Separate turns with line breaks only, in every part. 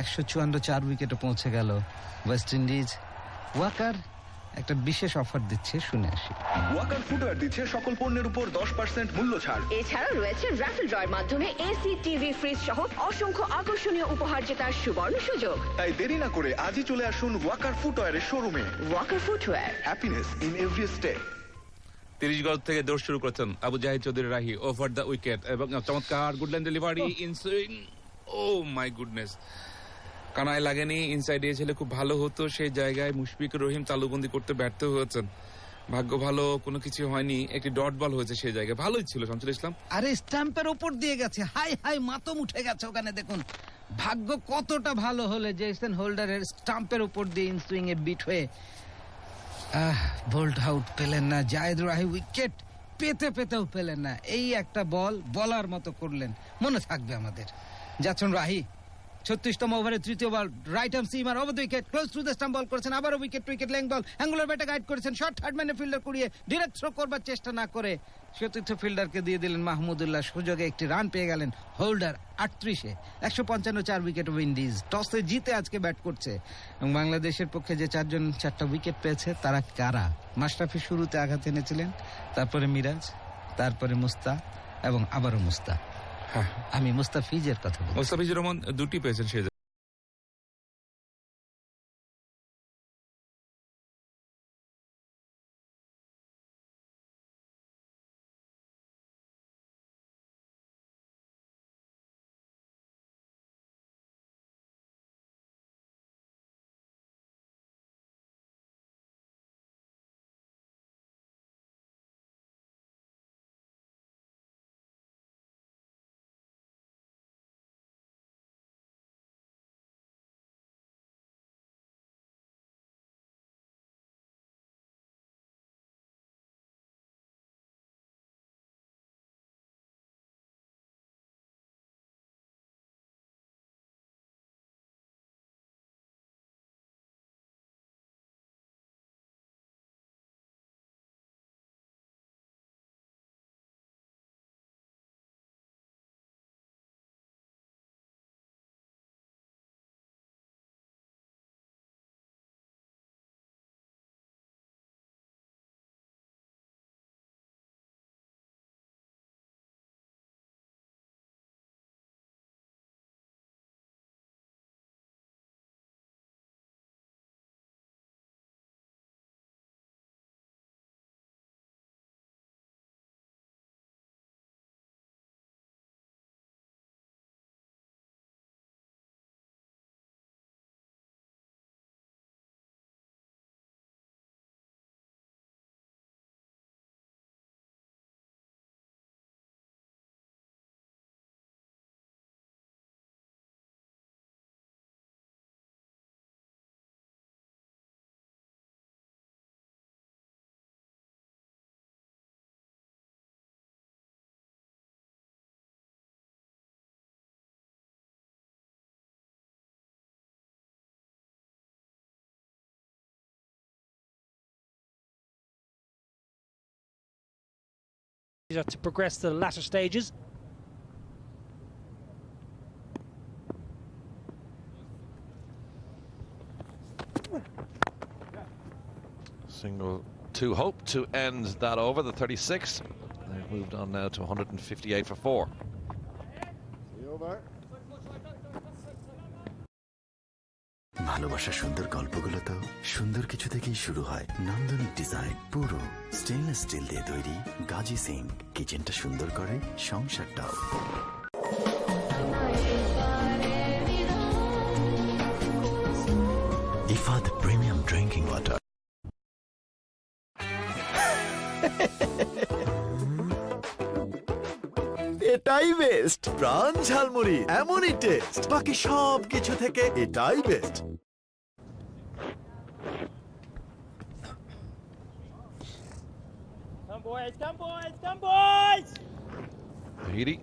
154 4 উইকেটে পৌঁছে গেল ওয়েস্ট ইন্ডিজ। ওয়াকার একটা বিশেষ অফার দিচ্ছে, শুনে আসি।
ওয়াকার ফুটওয়্যার দিচ্ছে সকল পণ্যের উপর 10% মূল্য ছাড়।
এছাড়াও রয়েছে রাফেল ড্রয়ের মাধ্যমে এসি, টিভি, ফ্রিজ সহ অসংখ্য আকর্ষণীয় উপহার জেতার সুবর্ণ সুযোগ।
তাই দেরি না করে আজই চলে আসুন ওয়াকার ফুটওয়্যারের শোরুমে।
Walker footwear,
happiness in every step.
30 গজ থেকে দৌড় শুরু করেছেন Abu Zahid Chowdhury Rahi, over the wicket এবং চমৎকার good length delivery, in swing. Oh my goodness, কানায় লাগেনি, ইনসাইড এসেলে খুব ভালো হতো। সেই জায়গায় মুশফিকুর রহিম তালুবন্দি করতে ব্যর্থ হয়েছেন। ভাগ্য ভালো, কোনো কিছু হয়নি, একটি ডট বল হয়েছে সেই জায়গায়, ভালোই ছিল শামসুল ইসলাম।
আরে স্ট্যাম্পের উপর দিয়ে গেছে, হাই হাই মাতম উঠে গেছে ওখানে। দেখুন ভাগ্য কতটা ভালো হলে জেসন হোল্ডারের স্টাম্পের উপর দিয়ে ইনসুইং এ বিট হয়ে বোল্ড আউট পেলেন না। জায়েদ রাহি উইকেট পেতেও পেলেন না। এই একটা বল বলার মতো করলেন, মনে থাকবে আমাদের। যাচ্ছেন রাহি 36তম ওভারে তৃতীয় ball, right arm seamer over the wicket, close to the stump ball করেছেন, আবার উইকেট লেং বল, অ্যাঙ্গুলার ব্যাটে গাইড করেছেন, শর্ট থার্ড ম্যানে ফিল্ডার কুড়িয়ে ডিরেক্ট থ্রো করবার চেষ্টা না করে সতীর্থ ফিল্ডারকে দিয়ে দিলেন মাহমুদুল্লাহ। সুযোগে একটি রান পেয়ে গেলেন হোল্ডার 38-এ। 155 4 উইকেট উইন্ডিজ টসে জিতে আজকে ব্যাট করছে। এবং বাংলাদেশের পক্ষে যে 4টা উইকেট পেয়েছে তারা কারা? মাশরাফি শুরুতে আঘাত এনেছিলেন, তারপরে মিরাজ, তারপরে মুস্তা এবং আবারও মুস্তা। আমি মুস্তাফিজের কথা বলছি।
মুস্তাফিজুর রহমান 2টি পেয়েছেন সেই।
To progress to the latter stages.
Single to hope to end that over, the 36. They've moved on now to 158 for 4.
ভালোবাসার সুন্দর গল্পগুলো তো সুন্দর কিছু থেকেই শুরু হয়। নান্দনিক ডিজাইন, পুরো স্টেনলেস স্টিল দিয়ে তৈরি গাজি সিং কিচেনটা সুন্দর করে, সংসারটাও। Ifad premium drinking water. এটাই বেস্ট প্রাণ ঝালমুড়ি, এমনই টেস্ট, বাকি সব কিছু থেকে এটাই best.
Come boys!
Tahiti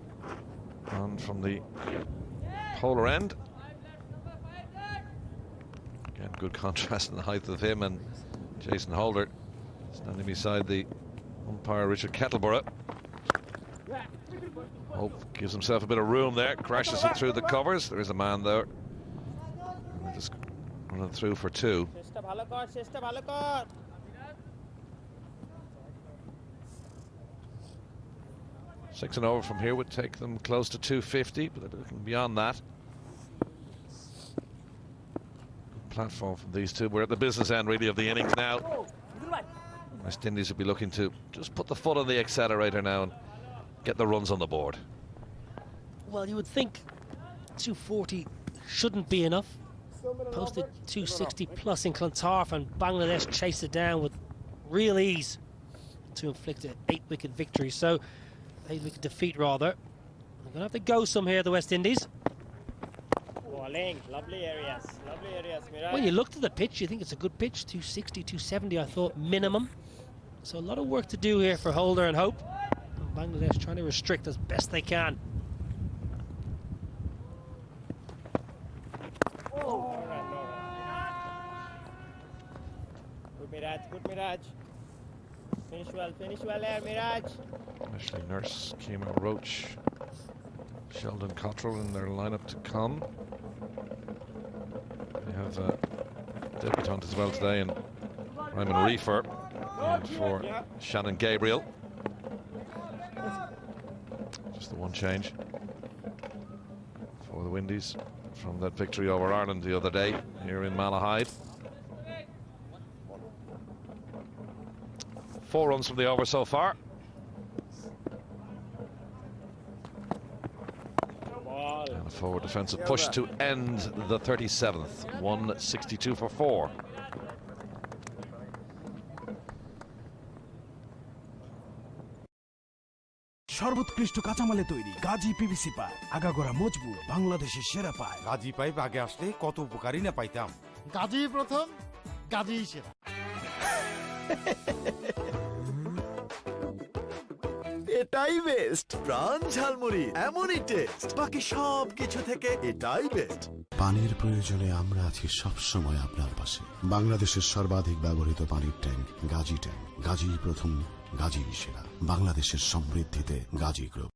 on from the polar end. Again, good contrast in the height of him and Jason Holder standing beside the umpire Richard Kettleborough. Hope gives himself a bit of room there, crashes it through the covers. There is a man there running through for 2. Six and over from here would take them close to 250, but they're looking beyond that. Good platform from these two. We're at the business end, really, of the innings now. West Indies will be looking to just put the foot on the accelerator now and get the runs on the board.
Well, you would think 240 shouldn't be enough. Posted 260 plus in Clontarf, and Bangladesh chased it down with real ease to inflict an 8-wicket victory. So, 8-wicket defeat, rather. They're going to have to go some here, the West Indies.
Bowling, lovely areas, Miraj.
When you looked at the pitch, you think it's a good pitch. 260, 270, I thought, minimum. So a lot of work to do here for Holder and Hope. And Bangladesh trying to restrict as best they can.
Good Miraj. Finish well there, Miraj.
Ashley Nurse, Kemar Roach, Sheldon Cottrell in their lineup to come. They have a debutant as well today in Ryman Reefer, and for Shannon Gabriel. Just the one change for the Windies from that victory over Ireland the other day here in Malahide. 4 runs from the over so far. And a forward defensive push to end the 37th. 162 for 4.
সর্বোৎকৃষ্ট কাঁচামালে তৈরি Gazi PVC pipe আগাগোড়া মজবুত বাংলাদেশের সেরা pipe
Gazi pipe আগে আসলে কত উপকারই না পাইতাম গাজী প্রথম গাজী সেরা
এটাই বেস্ট প্রাণ ঝালমুড়ি এমনই টেস্ট বাকি সব কিছু থেকে এটাই বেস্ট
পানির প্রয়োজনে আমরা আছি সব সময় আপনার পাশে বাংলাদেশের সর্বাধিক ব্যবহৃত পানির ট্যাঙ্ক গাজী ট্যাঙ্ক গাজী প্রথম গাজী সেরা বাংলাদেশের সমৃদ্ধিতে Gazi group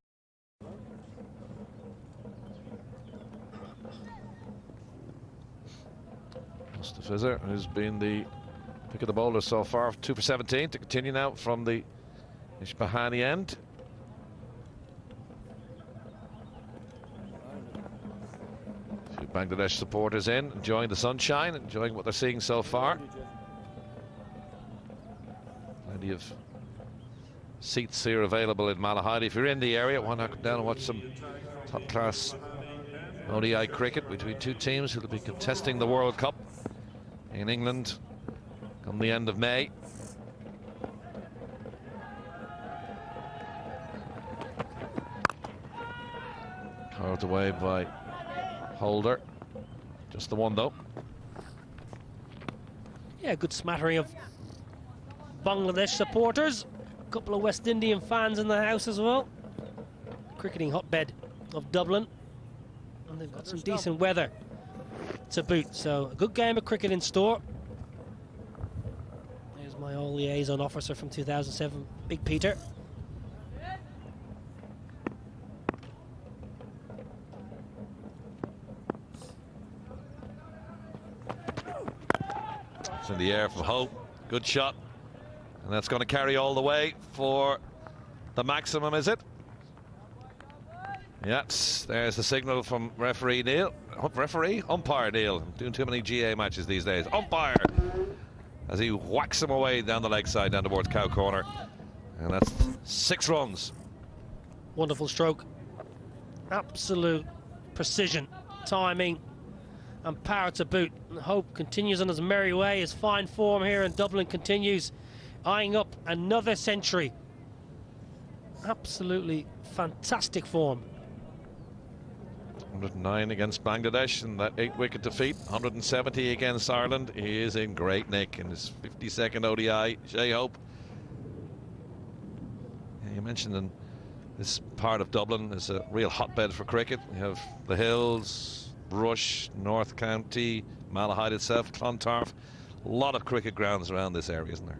Mustafizer, who's been the pick of the bowler so far, 2 for 17 to continue now from the Ishbahani end. A few Bangladesh supporters in, enjoying the sunshine, enjoying what they're seeing so far. Plenty of seats here available in Malahide. If you're in the area, why not come down and watch some top-class ODI cricket between two teams who will be contesting the World Cup in England come the end of May. Carved away by Holder. Just the one though.
Yeah, good smattering of Bangladesh supporters. A couple of West Indian fans in the house as well. Cricketing hotbed of Dublin. And they've got some decent weather to boot. So a good game of cricket in store. There's my old liaison officer from 2007, Big Peter.
It's in the air from Hope. Good shot. And that's going to carry all the way for the maximum, is it? Yes, there's the signal from referee Neil. Umpire Neil. I'm doing too many GA matches these days. Umpire! As he whacks him away down the leg side, down towards Cow Corner. And that's 6 runs.
Wonderful stroke. Absolute precision, timing, and power to boot. And Hope continues on his merry way. His fine form here in Dublin continues, eyeing up another century. Absolutely fantastic form.
109 against Bangladesh in that 8-wicket defeat. 170 against Ireland. He is in great nick in his 52nd ODI. Shea Hope. Yeah, you mentioned in this part of Dublin is a real hotbed for cricket. We have the Hills, Rush, North County, Malahide itself, Clontarf. A lot of cricket grounds around this area, isn't there?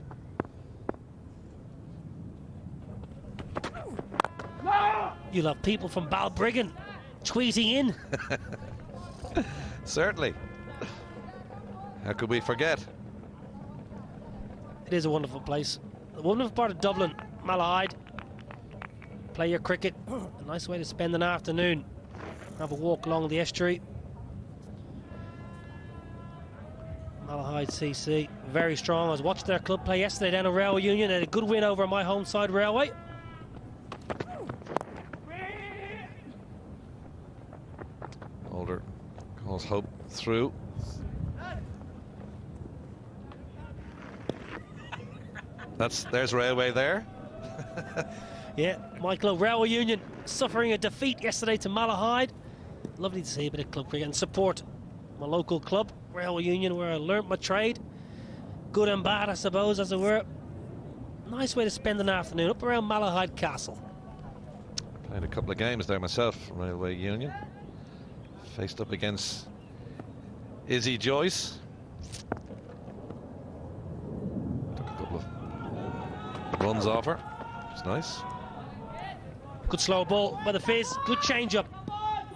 You'll have people from Balbriggan tweeting in.
Certainly. How could we forget?
It is a wonderful place. The wonderful part of Dublin, Malahide. Play your cricket. A nice way to spend an afternoon. Have a walk along the estuary. Malahide CC, very strong. I was watching their club play yesterday down at Railway Union. Had a good win over my home side, Railway.
Holder calls Hope through. There's Railway there.
Yeah, Michael, Railway Union suffering a defeat yesterday to Malahide. Lovely to see a bit of club cricket and support my local club, Railway Union, where I learnt my trade. Good and bad, I suppose, as it were. Nice way to spend an afternoon up around Malahide Castle.
Played a couple of games there myself, Railway Union. Faced up against Izzy Joyce. Took a couple of runs off her. It's nice.
Good slow ball by the Fizz. Good change-up.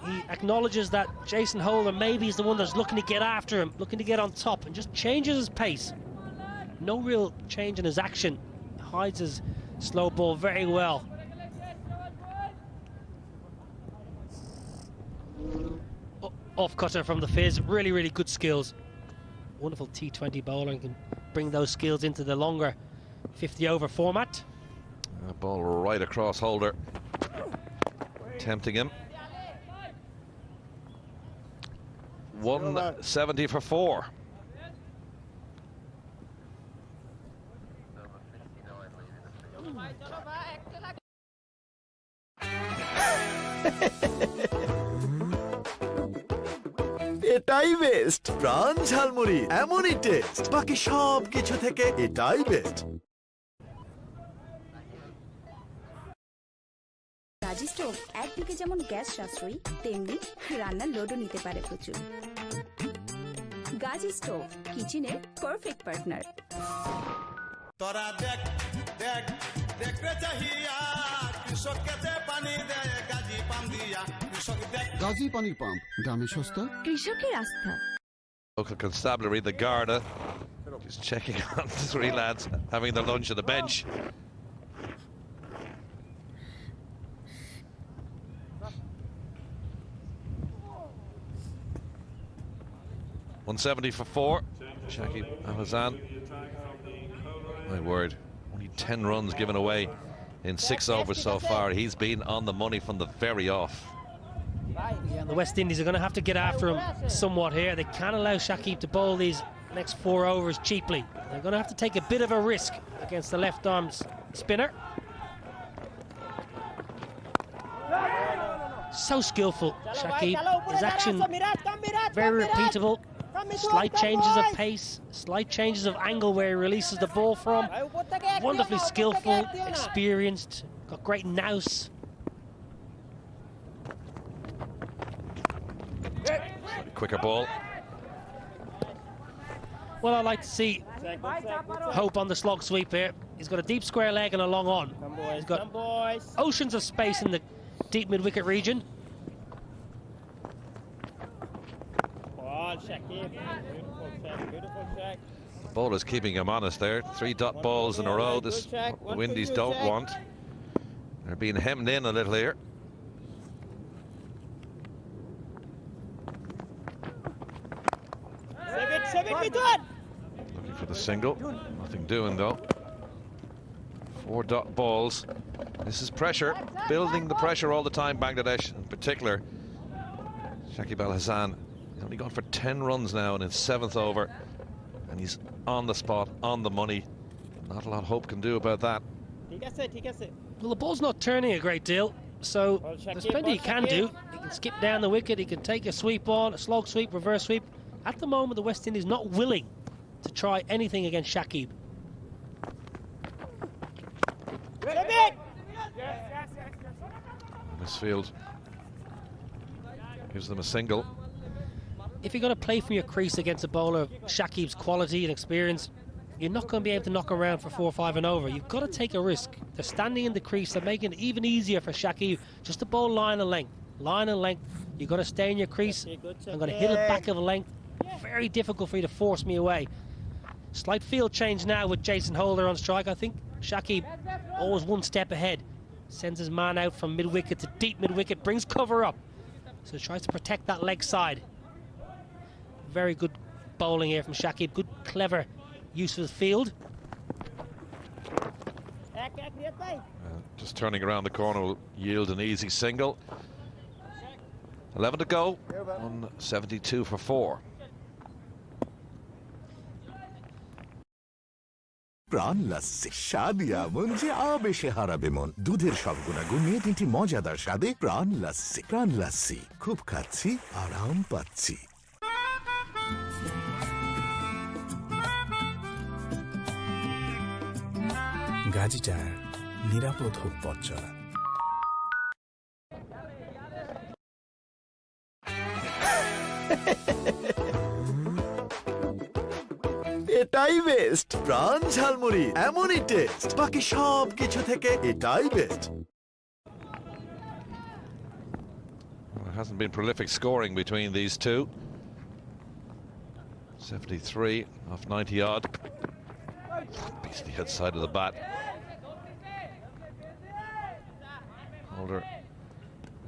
He acknowledges that Jason Holder maybe is the one that's looking to get after him, looking to get on top, and just changes his pace. No real change in his action. Hides his slow ball very well. Off cutter from the Fizz. Really, really good skills. Wonderful T20 bowler and can bring those skills into the longer 50-over format.
Ball right across Holder. Tempting him. 170 for 4.
এটাই best Pran jhalmuri এমনই taste বাকি সব কিছু থেকে এটাই best
Gazi stove একদিকে যেমন gas সাশ্রয়ী তেমনি রান্নার লোডও নিতে পারে প্রচুর গাজি স্টোভ কিচেনের পারফেক্ট পার্টনার
তোরা দেখ দেখ দেখতে চাহিয়া কৃষককে পানি দেয় গাজি পাম্প দিয়া কৃষক দেখ
গাজী পানির পাম্প দামে সস্তা
কৃষকের আস্থা
Local constabulary, the Garda, just checking on the 3 lads having their lunch at the bench. .170 for 4. Shakib Al Hasan. My word, only 10 runs given away in 6 overs so far. He's been on the money from the very off.
Yeah, and the West Indies are going to have to get after him somewhat here. They can't allow Shakib to bowl these next 4 overs cheaply. They're going to have to take a bit of a risk against the left-arm spinner. So skillful, Shakib. His action very repeatable. Slight changes of pace, slight changes of angle where he releases the ball from. Wonderfully skillful, experienced, got great nous.
Quicker ball.
Well, I like to see Hope on the slog sweep here. He's got a deep square leg and a long on. He's got oceans of space in the deep mid-wicket region.
Bowler's keeping him honest there. 3 dot balls in a row. This the Windies don't want. They're being hemmed in a little here. Looking for the single. Nothing doing though. 4 dot balls. This is pressure. Building the pressure all the time, Bangladesh in particular. Shakib Al Hasan. He's only gone for 10 runs now in his 7th over. And he's on the spot, on the money. Not a lot Hope can do about that.
Well, the ball's not turning a great deal, so there's plenty he can do. He can skip down the wicket, he can take a sweep on, a slog sweep, reverse sweep. At the moment, the West Indies not willing to try anything against Shakib.
Misfield gives them a single.
If you're going to play from your crease against a bowler of Shakib's quality and experience, you're not going to be able to knock around for 4 or 5 and over. You've got to take a risk. They're standing in the crease. They're making it even easier for Shakib just to bowl line and length. Line and length. You've got to stay in your crease. I'm going to hit it back of a length. very difficult for you to force me away. Slight field change now with Jason Holder on strike. I think Shakib always one step ahead. Sends his man out from mid-wicket to deep mid-wicket, brings cover up. So tries to protect that leg side. Very good bowling here from Shakib. Good, clever use of the field.
Just turning around the corner will yield an easy single. 11 to go. 172 for 4.
প্রাণ লাসসি স্বাদ এমন যে আবেশে হারাবে মন দুধের সব গুণাগুণ নিয়ে 3টি মজাদার স্বাদে প্রাণ লাসসি খুব খাচ্ছি আরাম পাচ্ছি
গাজী টায়ার নিরাপদ হোক পথ চলা
এটাই বেস্ট প্রাণ ঝালমুড়ি এমনই টেস্ট বাকি সব কিছু থেকে এটাই best
Well, it hasn't been prolific scoring between these two. 73 off 90 odd. Beats the outside of the bat. Holder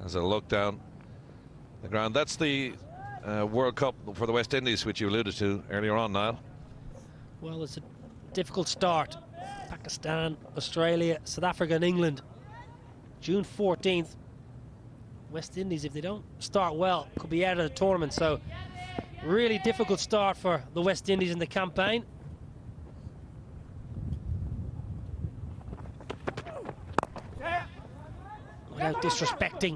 has a look down the ground. That's the World Cup for the West Indies, which you alluded to earlier on, Niall.
Well, it's a difficult start. Pakistan, Australia, South Africa and England. June 14th. West Indies, if they don't start well, could be out of the tournament. So, really difficult start for the West Indies in the campaign. Without disrespecting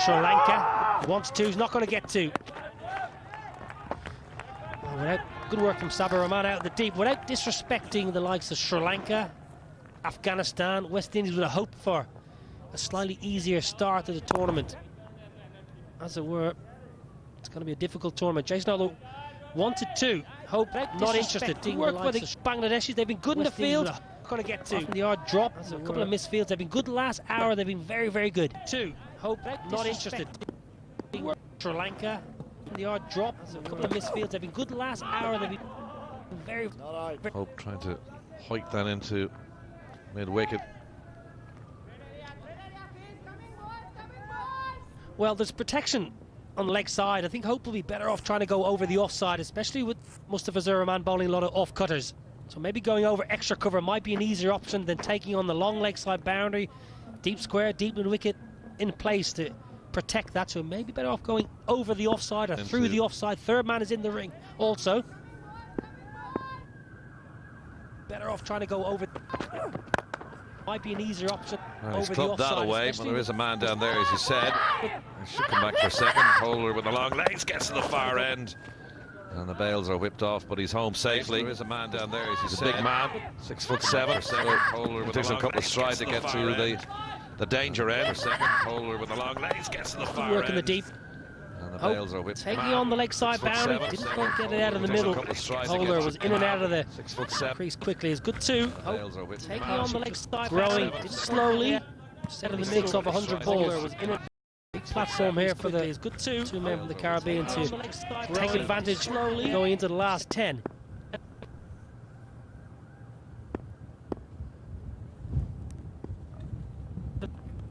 Sri Lanka. Wants to, he's not going to get to. Without good work from Sabir Rahman out of the deep. Without disrespecting the likes of Sri Lanka, Afghanistan, West Indies would have hoped for a slightly easier start to the tournament. As it were, it's going to be a difficult tournament. Jason Holder wanted to. Hope not interested. Good work by the Bangladeshis. They've been good in the field. Going to get to the odd drop. A couple of missed fields. They've been good last hour. They've been very, very good. Two. Hope not interested. Sri Lanka. The odd drop. A couple of missed fields. They've been good last hour. They've been very.
Hope trying to hike that into mid-wicket.
Well, there's protection on the leg side. I think Hope will be better off trying to go over the offside, especially with Mustafa Rahman bowling a lot of off-cutters. So maybe going over extra cover might be an easier option than taking on the long leg side boundary. Deep square, deep mid-wicket in place to protect that. So maybe better off going over the offside or through the offside. Third man is in the ring also. Better off trying to go over. Might be an easier option.
Well, he's clubbed that away, but there is a man down there, as you said. He should come back for a second. Holder with the long legs gets to the far end. And the bails are whipped off, but he's home safely. There is a man down there, as you said. A big man, 6'7". So it takes him a couple of strides to get to the danger end. Holder with the long legs gets to the far end.
Work in the deep.
And the bails are whipped.
Taking on the leg side boundary, didn't quite get it out of the middle. Holder was in and out of the crease quickly. It's good too. Taking on the leg side, growing slowly. 7 mix of 100 balls. Was in it. Big platform here for the good two men from the Caribbean to take advantage slowly going into the last 10.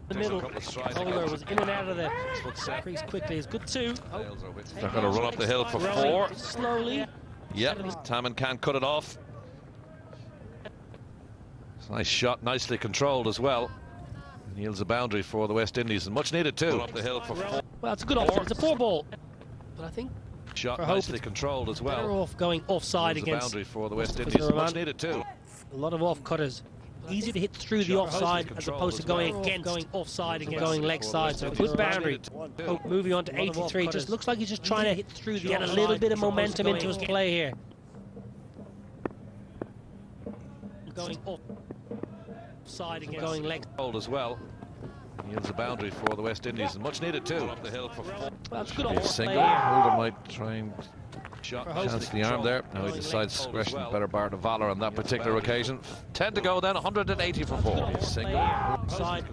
The middle, Holder was in and out of the crease quickly. It's good too.
They're going to run up the hill for 4.
Slowly.
Yep, Taman can't cut it off. It's a nice shot, nicely controlled as well. Yields a boundary for the West Indies, and much needed too. Up the hill for 4.
Well, it's a good option. It's a 4 ball, but I think
shot nicely controlled as well.
Better off going offside
Yields
against
a boundary for the West Indies, and much needed too.
A lot of off cutters. Easy to hit through the offside as opposed to going against, going offside against going leg side. So good boundary. Hope moving on to 83. Just looks like he's just trying to hit through the get a little bit of momentum into his play here. Going offside against going leg
side as well. Yields a boundary for the West Indies, and much needed too. Up the hill for 4.
Well, it's good
a single. Holder might try and chance the arm there. Now he decides discretion, better bar to valor on that particular occasion. 10 to go then, 180 for 4. Single.
Side.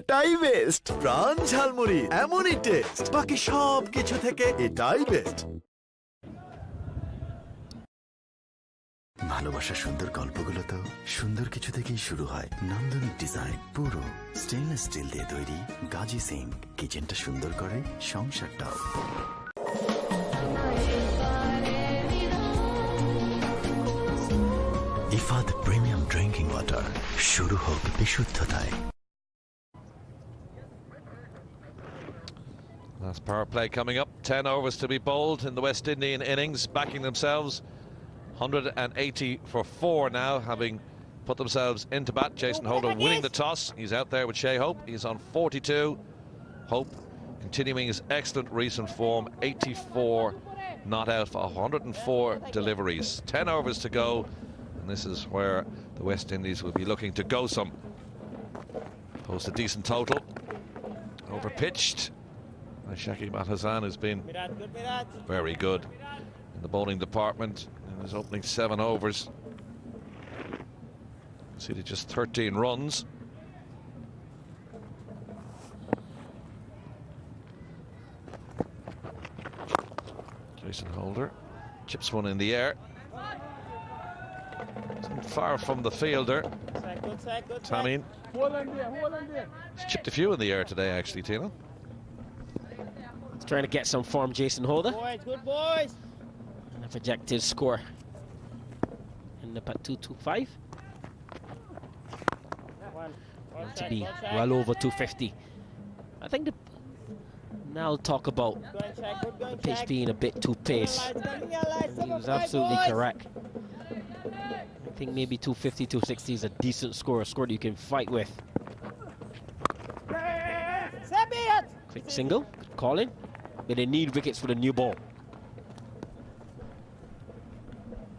এটাই best Pran jhalmuri এমনই taste বাকি সব কিছু থেকে এটাই best ভালোবাসার সুন্দর গল্পগুলো তো সুন্দর কিছু থেকেই শুরু হয় নান্দনিক ডিজাইন পুরো স্টেনলেস স্টিল দিয়ে তৈরি গাজি সিং কিচেনটা সুন্দর করে সংসারটাও ইফাদ প্রিমিয়াম ড্রিঙ্কিং ওয়াটার শুরু হোক বিশুদ্ধতায়
Last power play coming up. 10 overs to be bowled in the West Indian innings, backing themselves 180 for 4 now, having put themselves into bat. Jason Holder winning the toss. He's out there with Shea Hope. He's on 42. Hope continuing his excellent recent form, 84 not out for 104 deliveries. 10 overs to go, and this is where the West Indies will be looking to go some. Post a decent total. Overpitched. Shakib Al Hasan has been very good in the bowling department in his opening 7 overs. Conceded just 13 runs. Jason Holder chips one in the air. Isn't far from the fielder. Tamim. He's chipped a few in the air today, actually, Tina.
Trying to get some form, Jason Holder.
Good boys.
And a projected score. End up at 225. To be well over 250. I think now I'll talk about the pitch being a bit too pace. He was absolutely correct. I think maybe 250, 260 is a decent score, a score that you can fight with. Quick single, good calling. But they need wickets for the new ball.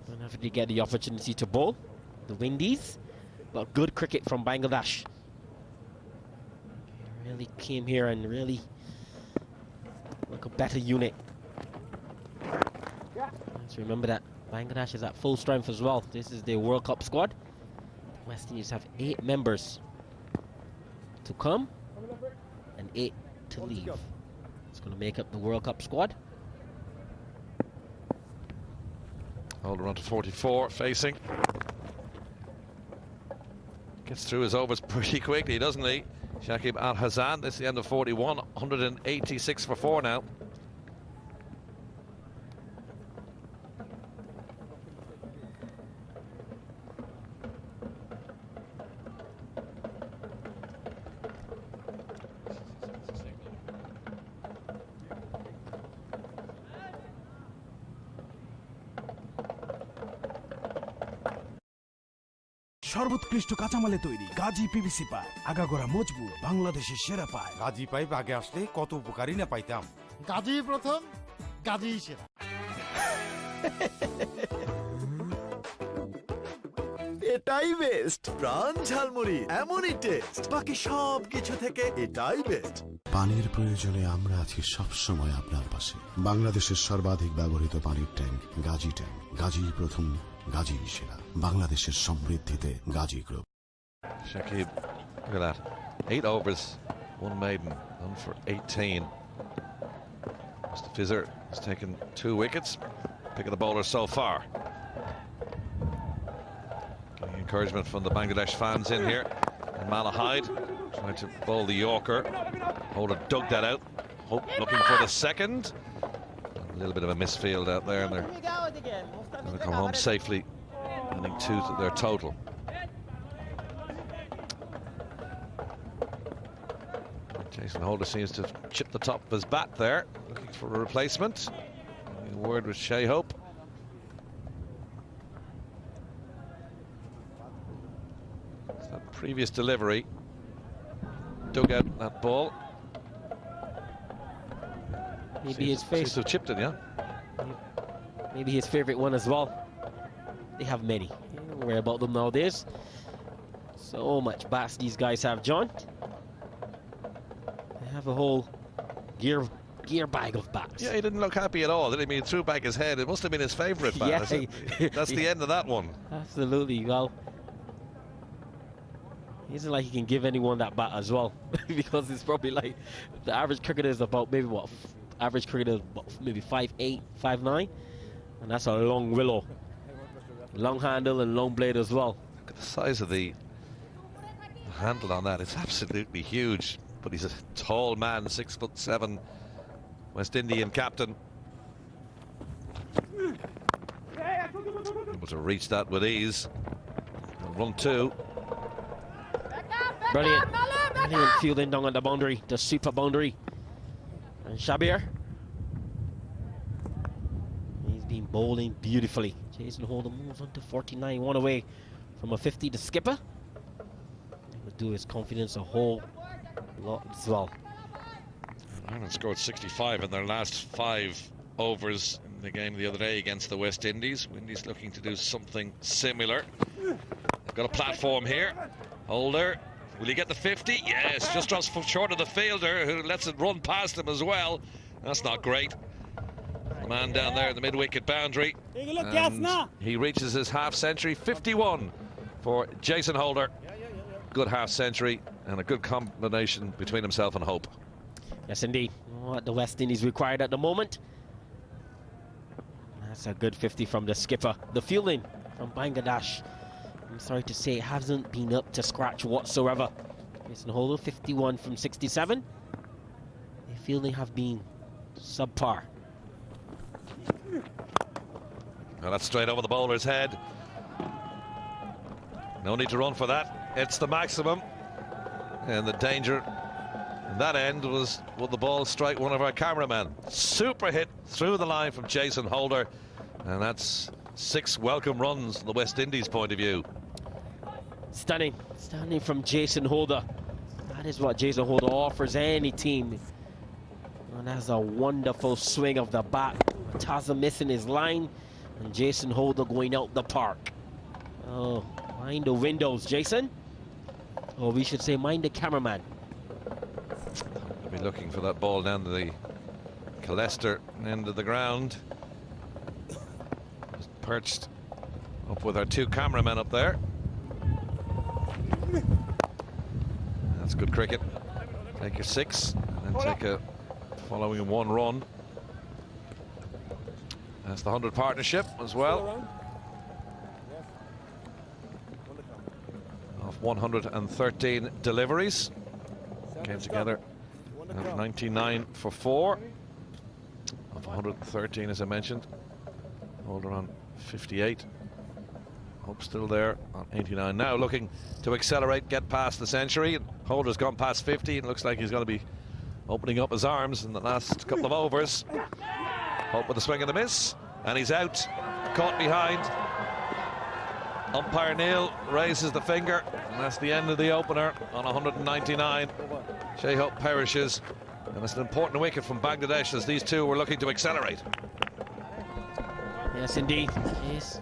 Don't have to get the opportunity to bowl. The Windies, but good cricket from Bangladesh. They really came here and really look a better unit. Let's remember that Bangladesh is at full strength as well. This is their World Cup squad. The West Indies have 8 members to come and 8 to leave. It's going to make up the World Cup squad.
Holder on to 44, facing. Gets through his overs pretty quickly, doesn't he? Shakib Al Hasan, this is the end of 41, 186 for 4 now.
সর্বোৎকৃষ্ট কাঁচামালে তৈরি Gazi PVC pipe আগাগোড়া মজবুত বাংলাদেশের সেরা pipe
Gazi pipe আগে আসলে কত উপকারই না পাইতাম। গাজী প্রথম, গাজী সেরা।
এটাই বেস্ট প্রাণ ঝালমুড়ি এমনই টেস্ট বাকি সব কিছু থেকে এটাই বেস্ট
পানির প্রয়োজনে আমরা আছি সব সময় আপনার পাশে বাংলাদেশের সর্বাধিক ব্যবহৃত পানির ট্যাঙ্ক গাজী ট্যাঙ্ক গাজী প্রথম গাজী সেরা বাংলাদেশের সমৃদ্ধিতে Gazi group
Shakib, look at that. 8 overs, 1 maiden, done for 18. Mr. Fizzer has taken 2 wickets, pick of the bowler so far. Getting encouragement from the Bangladesh fans in here. And Malahide trying to bowl the Yorker. Holder dug that out. Hope looking for the second. A little bit of a misfield out there, and they're going to come home safely, winning 2 to their total. Jason Holder seems to have chipped the top of his bat there, looking for a replacement. A word with Shea Hope. It's that previous delivery dug out that ball.
Maybe his face.
Seems to have chipped it, yeah.
Maybe his favourite one as well. They have many. Don't worry about them nowadays. So much bats these guys have, John. They have a whole gear bag of bats.
Yeah, he didn't look happy at all, did he? I mean, he threw back his head. It must have been his favourite bat.
Yeah.
That's the end of that one.
Absolutely. Well, He isn't like he can give anyone that bat as well, because it's probably like the average cricketer is about maybe what average cricketer is about maybe 5'8", 5'9", and that's a long willow, long handle and long blade as well.
Look at the size of the handle on that. It's absolutely huge, but he's a tall man, 6'7", West Indian captain. Able to reach that with ease. Run 2.
Brilliant fielding down on the boundary, the super boundary. And Shabir, he's been bowling beautifully. Jason Holder moves on to 49, one away from a 50. The skipper will do his confidence a whole lot as well.
Ireland scored 65 in their last 5 overs in the game the other day against the West Indies. Windies looking to do something similar. They've got a platform here. Holder, will he get the 50? Yes, just drops short of the fielder, who lets it run past him as well. That's not great. The man down there in the mid-wicket boundary. And he reaches his half-century, 51 for Jason Holder. Good half-century and a good combination between himself and Hope.
Yes, indeed. What the West Indies required at the moment. That's a good 50 from the skipper. The fielding from Bangladesh, I'm sorry to say, it hasn't been up to scratch whatsoever. Jason Holder, 51 from 67. The fielding have been subpar.
Well, that's straight over the bowler's head. No need to run for that. It's the maximum. And the danger in that end was, will the ball strike one of our cameramen? Super hit through the line from Jason Holder. And that's 6 welcome runs from the West Indies point of view.
Stunning from Jason Holder. That is what Jason Holder offers any team. And that's a wonderful swing of the bat. Taza missing his line, and Jason Holder going out the park. Oh, mind the windows, Jason. Or we should say, mind the cameraman.
We'll be looking for that ball down to the Colester end of the ground. Just perched up with our 2 cameramen up there. That's good cricket. Take a 6 and then take a following 1 run. That's the 100 partnership as well. Of 113 deliveries. Came together at 99 for 4. Of 113, as I mentioned. Holder on 58. Hope still there on 89. Now looking to accelerate, get past the century. Holder's gone past 50 and looks like he's going to be opening up his arms in the last couple of overs. Hope with a swing and a miss, and he's out, caught behind. Umpire Neil raises the finger, and that's the end of the opener on 199. Shea Hope perishes, and it's an important wicket from Bangladesh as these 2 were looking to accelerate.
Yes, indeed. Yes.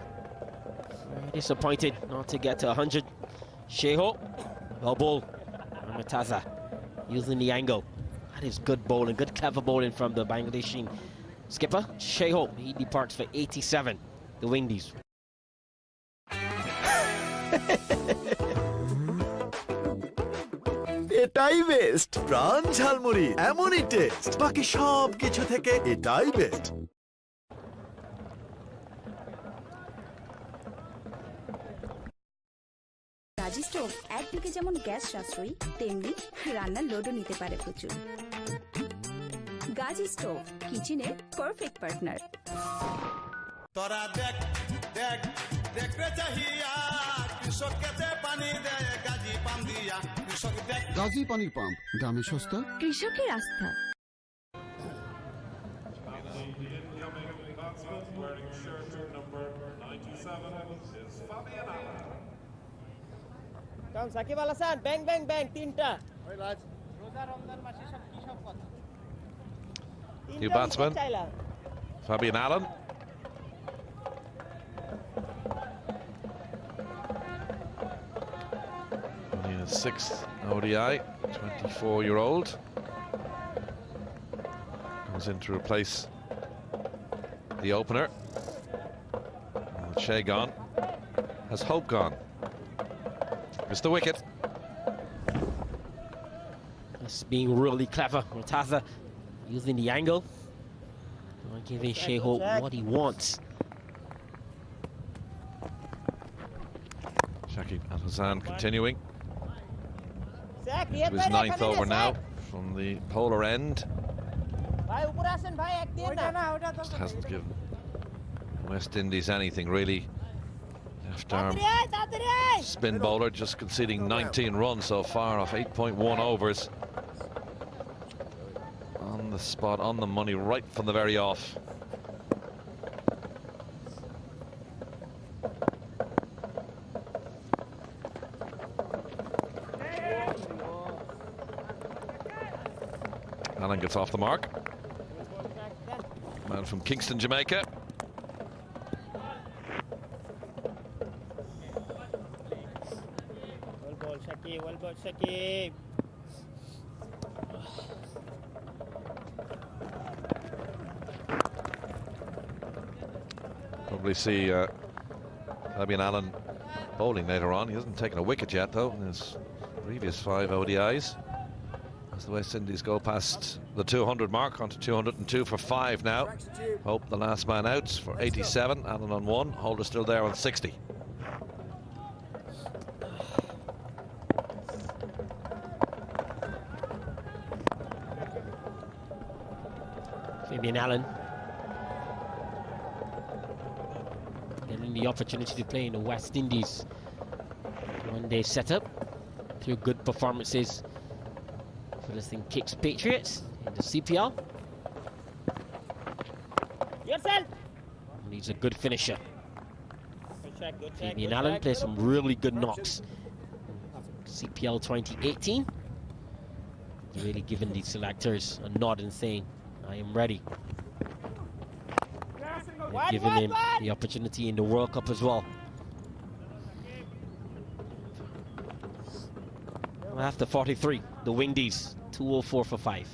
Very disappointed not to get to 100. Shea Hope, well bowled. Amataza using the angle. That is good bowling, good clever bowling from the Bangladeshi skipper. Shea Hope, he departs for 87, the Windies.
এটাই best Pran jhalmuri এমনই taste বাকি সব কিছু থেকে এটাই best
Gazi stove একদিকে যেমন gas সাশ্রয়ী তেমনি রান্নার লোডও নিতে পারে প্রচুর গাজি স্টোভ কিচেনের পারফেক্ট পার্টনার
তোরা দেখ দেখ দেখতে চাহিয়া কৃষক কেতে পানি দেয় গাজী পাম্প দিয়া কৃষক দেখ
গাজী পানির পাম্প দামে সস্তা
কৃষকের আস্থা
Come, Sakib Al Hasan, bang, bang, bang, 3টা. রোজা রমজান মাসে সব কি সব কথা.
New batsman, Fabian Allen. In his 6th ODI, 24-year-old. Comes in to replace the opener. With Shea gone, has Hope gone. It's the wicket.
Just being really clever. Mortaza using the angle. Not giving Sheho what he wants.
Shakib Al Hassan continuing.
Zach,
Into his ninth over now from the polar end. Just hasn't given West Indies anything really. Left arm spin bowler just conceding 19 runs so far off 8.1 overs. On the spot, on the money, right from the very off. Allen gets off the mark. Man from Kingston, Jamaica.
Well ball, Shakib.
Probably see Fabian Allen bowling later on. He hasn't taken a wicket yet, though, in his previous 5 ODIs. As the West Indies go past the 200 mark, onto 202 for 5 now. Hope the last man out for 87. Allen on 1. Holder still there on 60.
Fabian Allen getting the opportunity to play in the West Indies one-day setup through good performances for the St. Kitts Patriots in the CPL.
Yourself.
And he's a good finisher.
Good
Fabian Allen plays some really good knocks. CPL 2018. He's really giving the selectors a nod and saying, I am ready. They're giving him the opportunity in the World Cup as well. After 43, the Windies 204 for 5.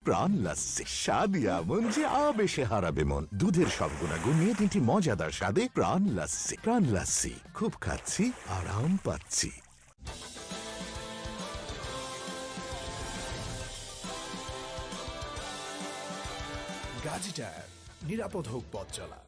প্রাণ লাস্সি স্বাদ এমন যে আবেশে হারাবে মন দুধের সব গুণাগুণ নিয়ে 3টি মজাদার স্বাদে প্রাণ লাস্সি খুব খাচ্ছি আরাম পাচ্ছি
গাজী টায়ার, নিরাপদ হোক পথ চলা।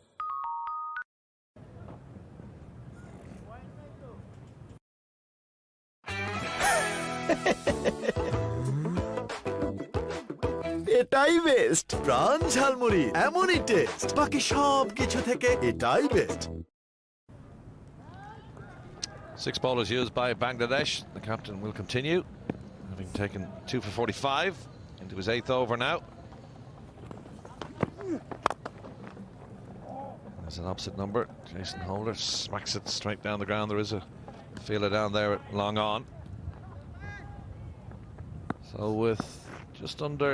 এটাই বেস্ট প্রাণ ঝালমুড়ি এমনই টেস্ট বাকি সব কিছু থেকে এটাই best
6 bowlers used by Bangladesh. The captain will continue, having taken 2 for 45 into his 8th over now. There's an opposite number. Jason Holder smacks it straight down the ground. There is a feeler down there at long on. So with just under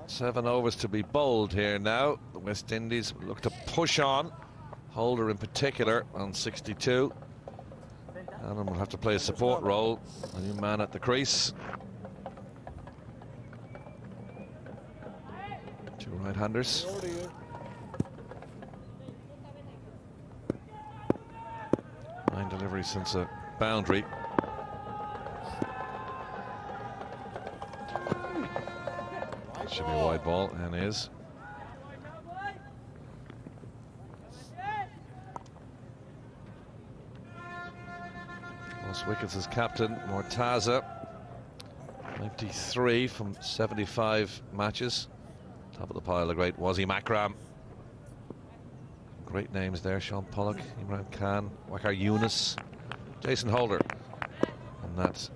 7 overs to be bowled here now, the West Indies look to push on. Holder in particular on 62. Allen will have to play a support role. A new man at the crease. 2 right-handers. Line delivery since a boundary. Should be a wide ball, and is. Lost wickets as captain, Mortaza. 93 from 75 matches. Top of the pile, the great Wasim Akram. Great names there, Sean Pollock, Imran Khan, Waqar Younis, Jason Holder on that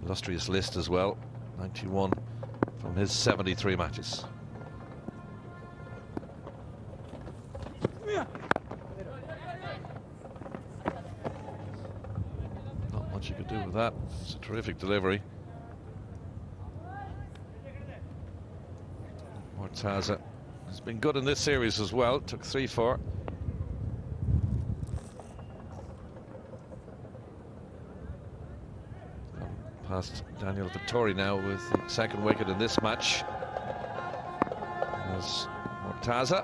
illustrious list as well. 91 from his 73 matches. Not much you could do with that. It's a terrific delivery. Mortaza has been good in this series as well. Took 3-4. Past Daniel Vittori now with the 2nd wicket in this match. There's Mortaza.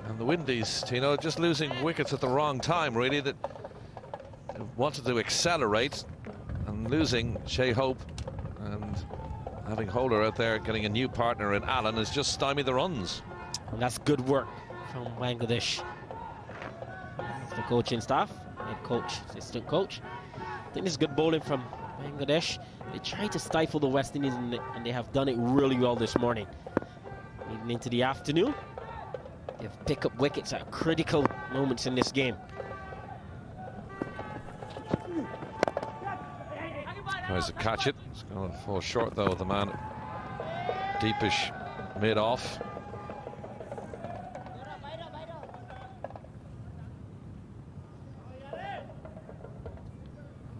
And the Windies, Tino, just losing wickets at the wrong time, really, that wanted to accelerate, and losing Shea Hope and having Holder out there getting a new partner in Allen has just stymied the runs.
And that's good work from Bangladesh. The coaching staff, head coach, assistant coach. I think this is good bowling from Bangladesh. They tried to stifle the West Indies and they have done it really well this morning. Even into the afternoon, they've picked up wickets at critical moments in this game.
Tries to catch it. It's going to fall short though. The man deepish mid-off.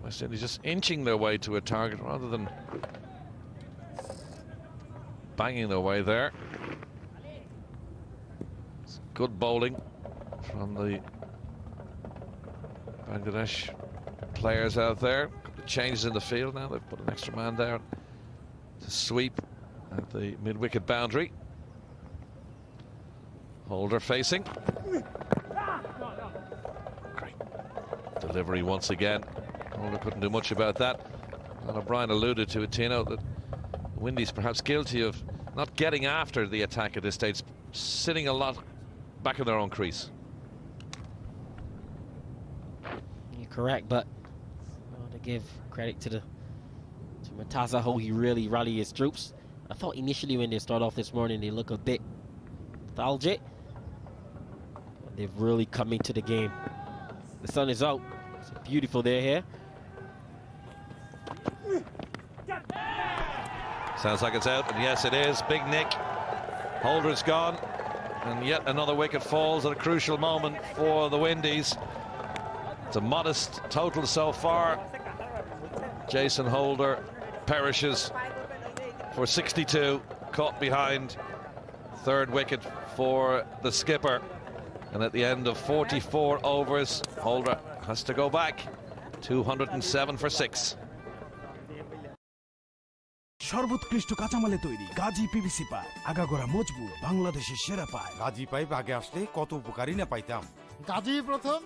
West Indies just inching their way to a target rather than banging their way there. It's good bowling from the Bangladesh players out there. Changes in the field now. They've put an extra man down to sweep at the mid-wicket boundary. Holder facing. Great delivery once again. Holder couldn't do much about that. And O'Brien alluded to it, Tino, that the Windies perhaps guilty of not getting after the attack at this stage, sitting a lot back in their own crease.
You're correct, but give credit to Mataza, how he really rallied his troops. I thought initially when they start off this morning they look a bit lethargic, but they've really come into the game. The sun is out. It's a beautiful day here.
Sounds like it's out, and yes it is. Big Nick. Holder's gone, and yet another wicket falls at a crucial moment for the Windies. It's a modest total so far. Jason Holder perishes for 62, caught behind. Third wicket for the skipper. And at the end of 44 overs, Holder has to go back. 207 for 6.
সর্বোৎকৃষ্ট কাঁচামালে তৈরি Gazi PVC pipe আগাগোড়া মজবুত বাংলাদেশের সেরা pipe
Gazi pipe আগে আসলে কত উপকারী না পাইতাম। গাজী প্রথম,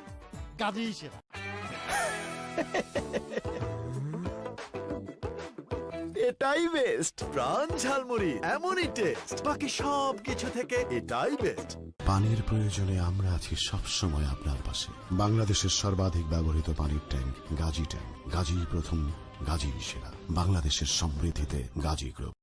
গাজী সেরা।
এটাই বেস্ট প্রাণ ঝালমুড়ি, এমনই টেস্ট, বাকি সব কিছু থেকে এটাই বেস্ট।
পানির প্রয়োজনে আমরা আছি সব সময় আপনার পাশে। বাংলাদেশের সর্বাধিক ব্যবহৃত পানির ট্যাঙ্ক গাজী ট্যাঙ্ক, গাজী প্রথম, গাজী সেরা। বাংলাদেশের সমৃদ্ধিতে Gazi group.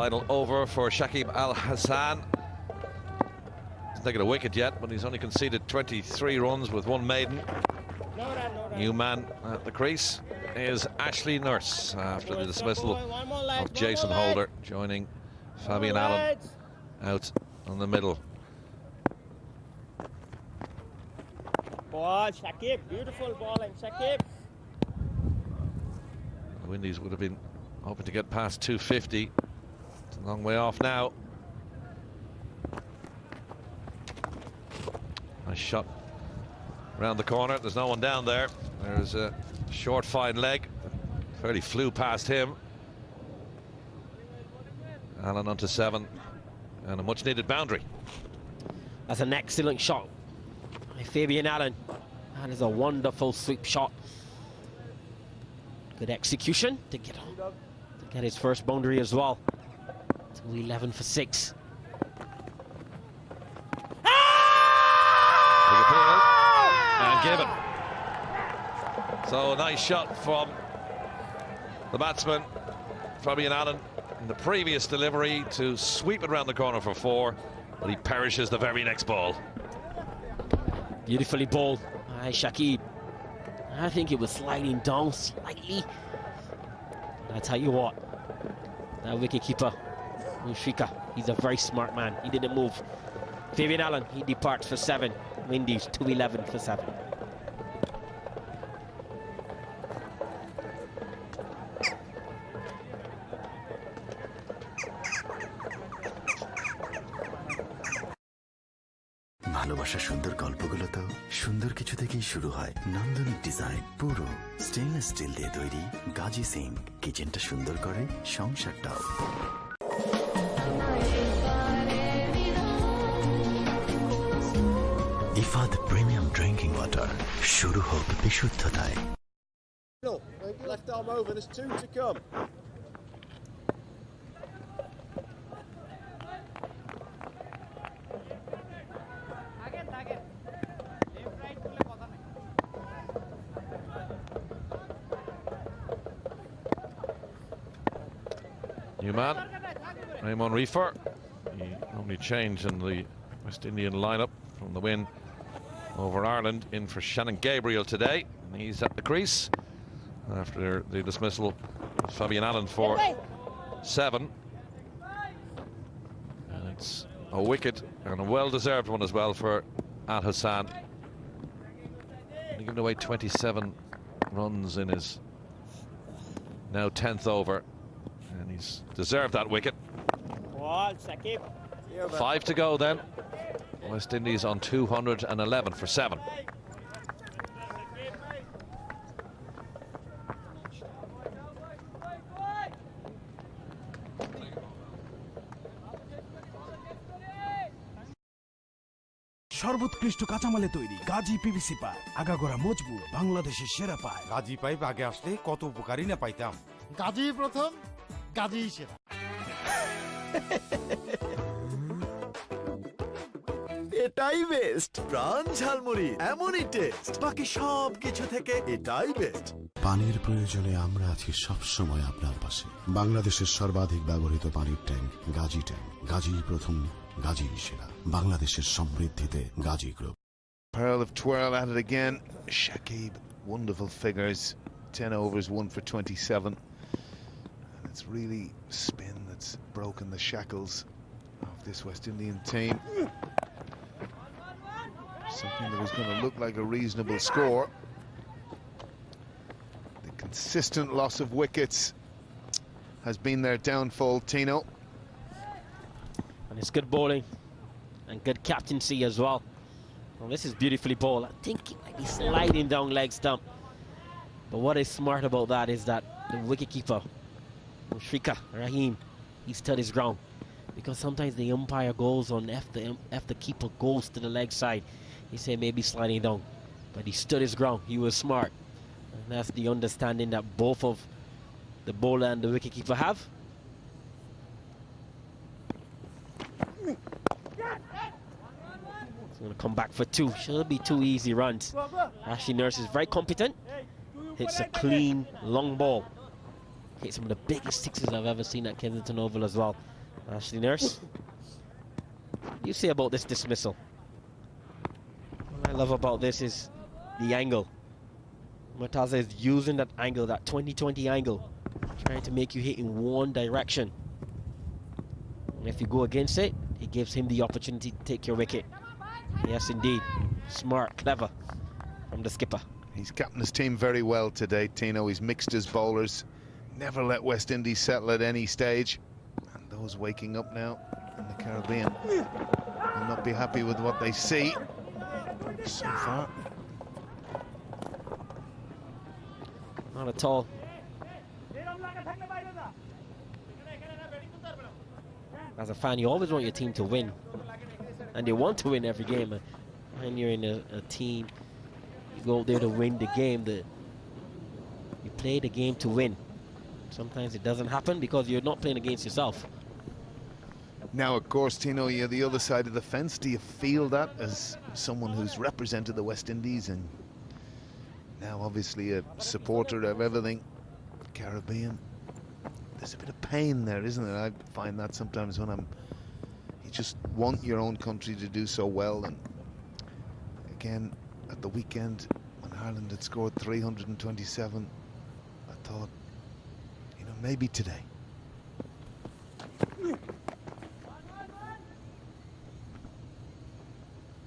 Final over for Shakib Al Hassan. He's taken a wicket yet, but he's only conceded 23 runs with one maiden. New man at the crease is Ashley Nurse after the dismissal of Jason Holder, joining Fabian Allen out on the middle.
Ball, Shakib, beautiful ball, and Shakib.
The Windies would have been hoping to get past 250. It's a long way off now. Nice shot around the corner. There's no one down there. There's a short fine leg. Fairly flew past him. Allen onto 7 and a much needed boundary.
That's an excellent shot by Fabian Allen. That is a wonderful sweep shot. Good execution to get his first boundary as well. 11 for 6.
Big appeal and given. So a nice shot from the batsman Fabian Allen in the previous delivery to sweep it around the corner for 4, but he perishes the very next ball.
Beautifully bowled by Shakib. I think it was sliding down slightly. I tell you what, that wicketkeeper Mushika, he's a very smart man. He didn't move. Fabian Allen, he departs for 7. Windies 211 for 7.
ভালোবাসার সুন্দর গল্পগুলো তো সুন্দর কিছু থেকেই শুরু হয়। নান্দনিক ডিজাইন, পুরো স্টেনলেস স্টিল দিয়ে তৈরি। গাজি সিং, কিচেনটা সুন্দর করে সংসারটাও। ইফাদ প্রিমিয়াম ড্রিঙ্কিং ওয়াটার, শুরু হোক বিশুদ্ধতায়।
Left arm over, there's 2 to come.
New man, Raymond Reefer. He only changed in the West Indian lineup from the win over Ireland, in for Shannon Gabriel today. And he's at the crease after the dismissal of Fabian Allen for 7. And it's a wicket, and a well-deserved one as well, for Al Hassan. He given away 27 runs in his now 10th over, and he's deserved that wicket. 5 to go then. West Indies on 211 for 7.
সর্বোৎকৃষ্ট কাঁচামালে তৈরি Gazi PVC pipe, আগাগোড়া মজবুত, বাংলাদেশের সেরা pipe.
Gazi pipe আগে আসলে কত উপকারই না পাইতাম।
গাজী প্রথম, গাজী সেরা।
এটাই বেস্ট। প্রাণ ঝালমুড়ি এমনই টেস্ট, বাকি সব কিছু থেকে এটাই বেস্ট।
পানির প্রয়োজনে আমরা আছি সব সময় আপনার পাশে। বাংলাদেশের সর্বাধিক ব্যবহৃত পানির ট্যাঙ্ক গাজী ট্যাঙ্ক। গাজী প্রথম, গাজী সেরা। বাংলাদেশের সমৃদ্ধিতে Gazi group.
Pearl of twirl at it again. Shakib, wonderful figures. 10 overs, 1 for 27. And it's really spin that's broken the shackles of this West Indian team. Something that was going to look like a reasonable score. The consistent loss of wickets has been their downfall, Tino.
And it's good bowling and good captaincy as well. Well, this is beautifully bowled. I think he might be sliding down leg stump. But what is smart about that is that the wicketkeeper, Mushrika Rahim, he stood his ground. Because sometimes the umpire goes on if the keeper goes to the leg side, he say maybe sliding down. But he stood his ground. He was smart. And that's the understanding that both of the bowler and the wicketkeeper have. Going to come back for 2. Should be 2 easy runs. Ashley Nurse is very competent. Hits a clean long ball. Hit some of the biggest sixes I've ever seen at Kensington Oval as well. Ashley Nurse, what do you say about this dismissal? What I love about this is the angle. Murtaza is using that angle, that 20-20 angle, trying to make you hit in one direction. And if you go against it, it gives him the opportunity to take your wicket. Yes, indeed. Smart, clever from the skipper.
He's captained his team very well today, Tino. He's mixed his bowlers, never let West Indies settle at any stage. And those waking up now in the Caribbean will not be happy with what they see so far.
Not at all. As a fan, you always want your team to win. And they want to win every game. When you're in a team, you go out there to win the game. You play the game to win. Sometimes it doesn't happen because you're not playing against yourself.
Now, of course, Tino, you're the other side of the fence. Do you feel that as someone who's represented the West Indies and now obviously a supporter of everything Caribbean? There's a bit of pain there, isn't there? I find that sometimes when you just want your own country to do so well. And again, at the weekend, when Ireland had scored 327, I thought, maybe today.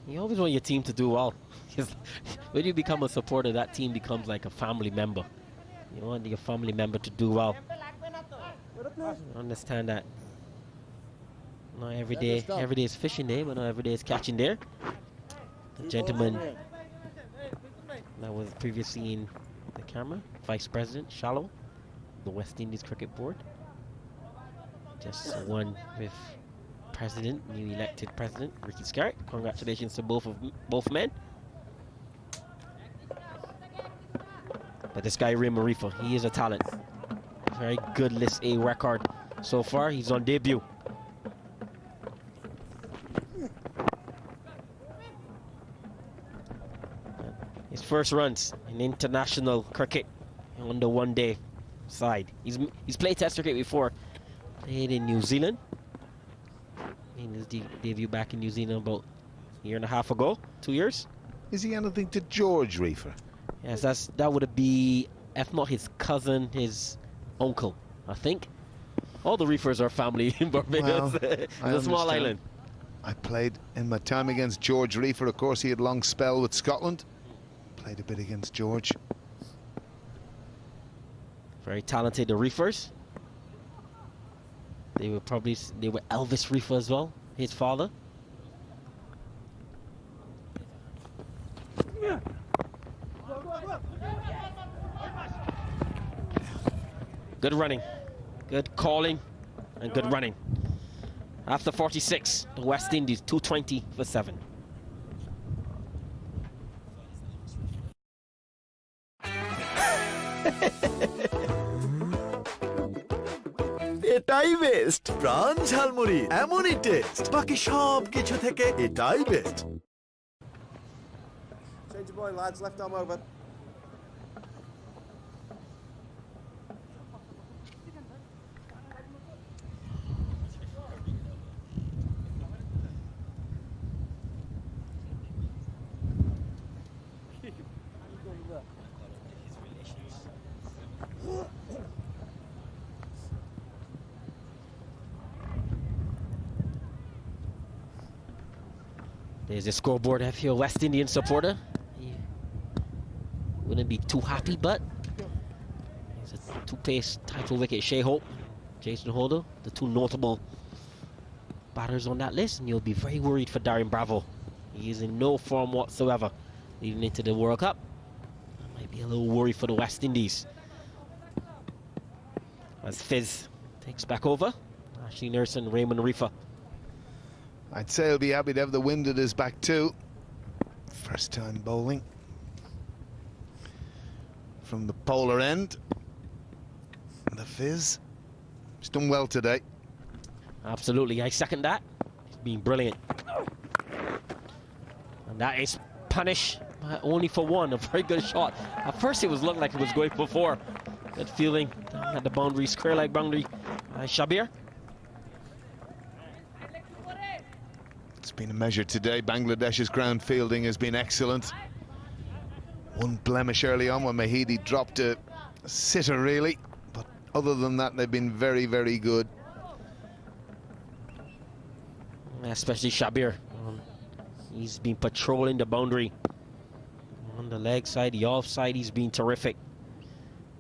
You always want your team to do well. When you become a supporter, that team becomes like a family member. You want your family member to do well. Understand that not every day is fishing day, but not every day is catching there. The gentleman that was previously in the camera, Vice President Shallow, the West Indies Cricket Board. Just won with new elected president, Ricky Scarrett. Congratulations to both men. But this guy, Raymond Reefer, he is a talent. Very good List A record so far. He's on debut. His first runs in international cricket on the one-day side. He's played Test cricket before. Played in New Zealand. Made his debut back in New Zealand about a year and a half ago, 2 years.
Is he anything to George Reefer?
Yes, that would be, if not his cousin, his uncle, I think. All the Reefers are family in Barbados.
Well,
It's a small island.
I played in my time against George Reefer. Of course, he had a long spell with Scotland. Played a bit against George.
Very talented, the Reefers. They were Elvis Reefer as well, his father. Good running, good calling, and good running. After 46, the West Indies 220 for 7.
এটাই best Pran jhalmuri এমনই taste বাকি সব কিছু থেকে এটাই best
Change your boy, lads. Left arm over.
There's a scoreboard if you're a West Indian supporter. You wouldn't be too happy, but there's a two-pace title wicket. Shea Hope, Jason Holder, the two notable batters on that list, and you'll be very worried for Darren Bravo. He is in no form whatsoever leading into the World Cup. Might be a little worried for the West Indies. As Fizz takes back over, Ashley Nurse and Raymond Reefer.
I'd say he'll be happy to have the wind at his back too. First time bowling from the polar end. The Fizz. He's done well today.
Absolutely, I second that. He's been brilliant. And that is punish only for one. A very good shot. At first it was looking like it was going for 4. Good feeling at the boundary, square leg boundary. Shabir.
It's been a measure today. Bangladesh's ground fielding has been excellent. One blemish early on when Mahidi dropped a sitter, really. But other than that, they've been very, very good.
Especially Shabir. He's been patrolling the boundary. On the leg side, the off side, he's been terrific.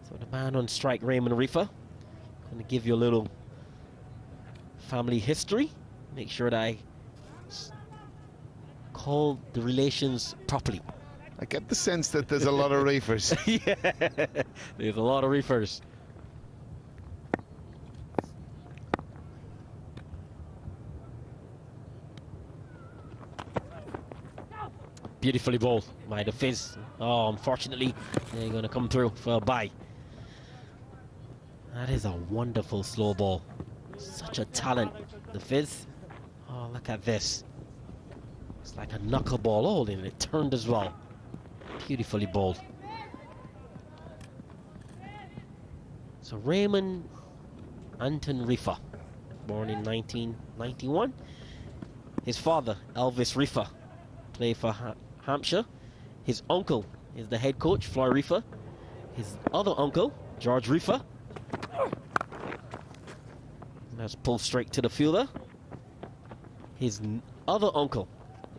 So the man on strike, Raymond Reefer. Going to give you a little family history. Make sure that I call the relations properly.
I get the sense that there's a lot of Reefers.
Yeah, there's a lot of Reefers. Beautifully bowled by the Fizz. Oh, unfortunately, they're going to come through for a bye. That is a wonderful slow ball. Such a talent, the Fizz. Oh, look at this. It's like a knuckleball. Oh, and it turned as well. Beautifully bowled. So Raymond Anton Reefer, born in 1991. His father, Elvis Reefer, played for Hampshire. His uncle is the head coach, Floy Reefer. His other uncle, George Reefer. Let's pull straight to the fielder. His other uncle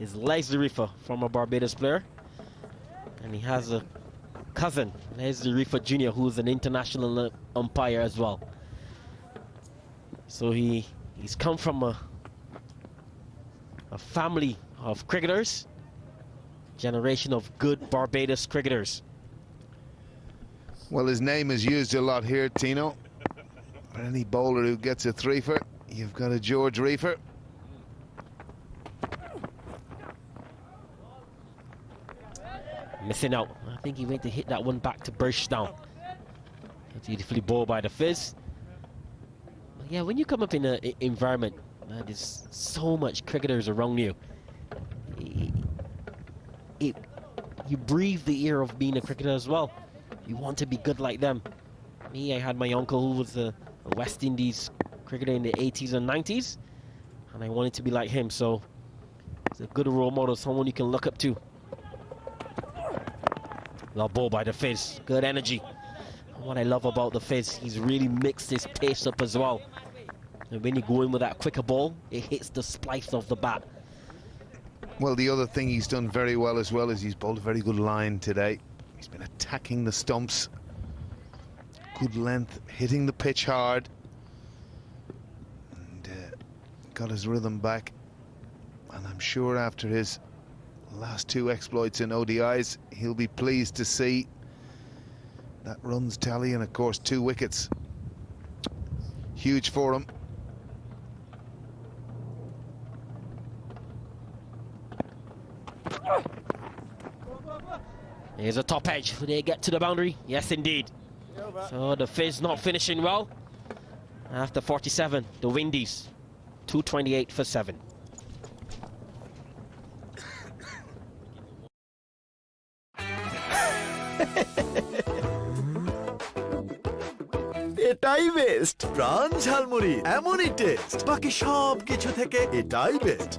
is Leslie Reefer, former Barbados player. And he has a cousin, Leslie Reefer Jr., who's an international umpire as well. So he's come from a family of cricketers. generation of good Barbados cricketers.
Well, his name is used a lot here, Tino. For any bowler who gets a threefer, you've got a George Reefer.
Missing out. I think he went to hit that one back to Birchdown. Beautifully bowled by the Fizz. But yeah, when you come up in an environment, there's so much cricketers around you. You breathe the air of being a cricketer as well. You want to be good like them. Me, I had my uncle who was a West Indies cricketer in the 80s and 90s, and I wanted to be like him, so it's a good role model, someone you can look up to. Well, ball by the Fizz, good energy. And what I love about the Fizz, he's really mixed his pace up as well. And when you go in with that quicker ball, it hits the splice of the bat.
Well, the other thing he's done very well as well is he's bowled a very good line today. He's been attacking the stumps. Good length, hitting the pitch hard. And got his rhythm back. And I'm sure after his last two exploits in ODIs, he'll be pleased to see that runs tally and, of course, 2 wickets. Huge for him.
Here's a top edge. Will they get to the boundary? Yes, indeed. So the Fizz not finishing well. After 47, the Windies, 228 for 7.
এটাই best Pran jhalmuri এমনই taste বাকি সব কিছু থেকে এটাই best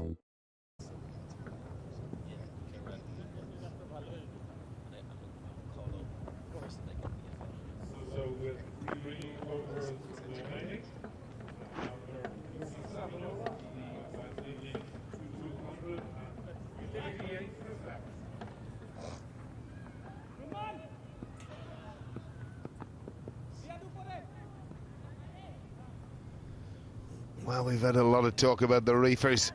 Well, we've had a lot of talk about the reefers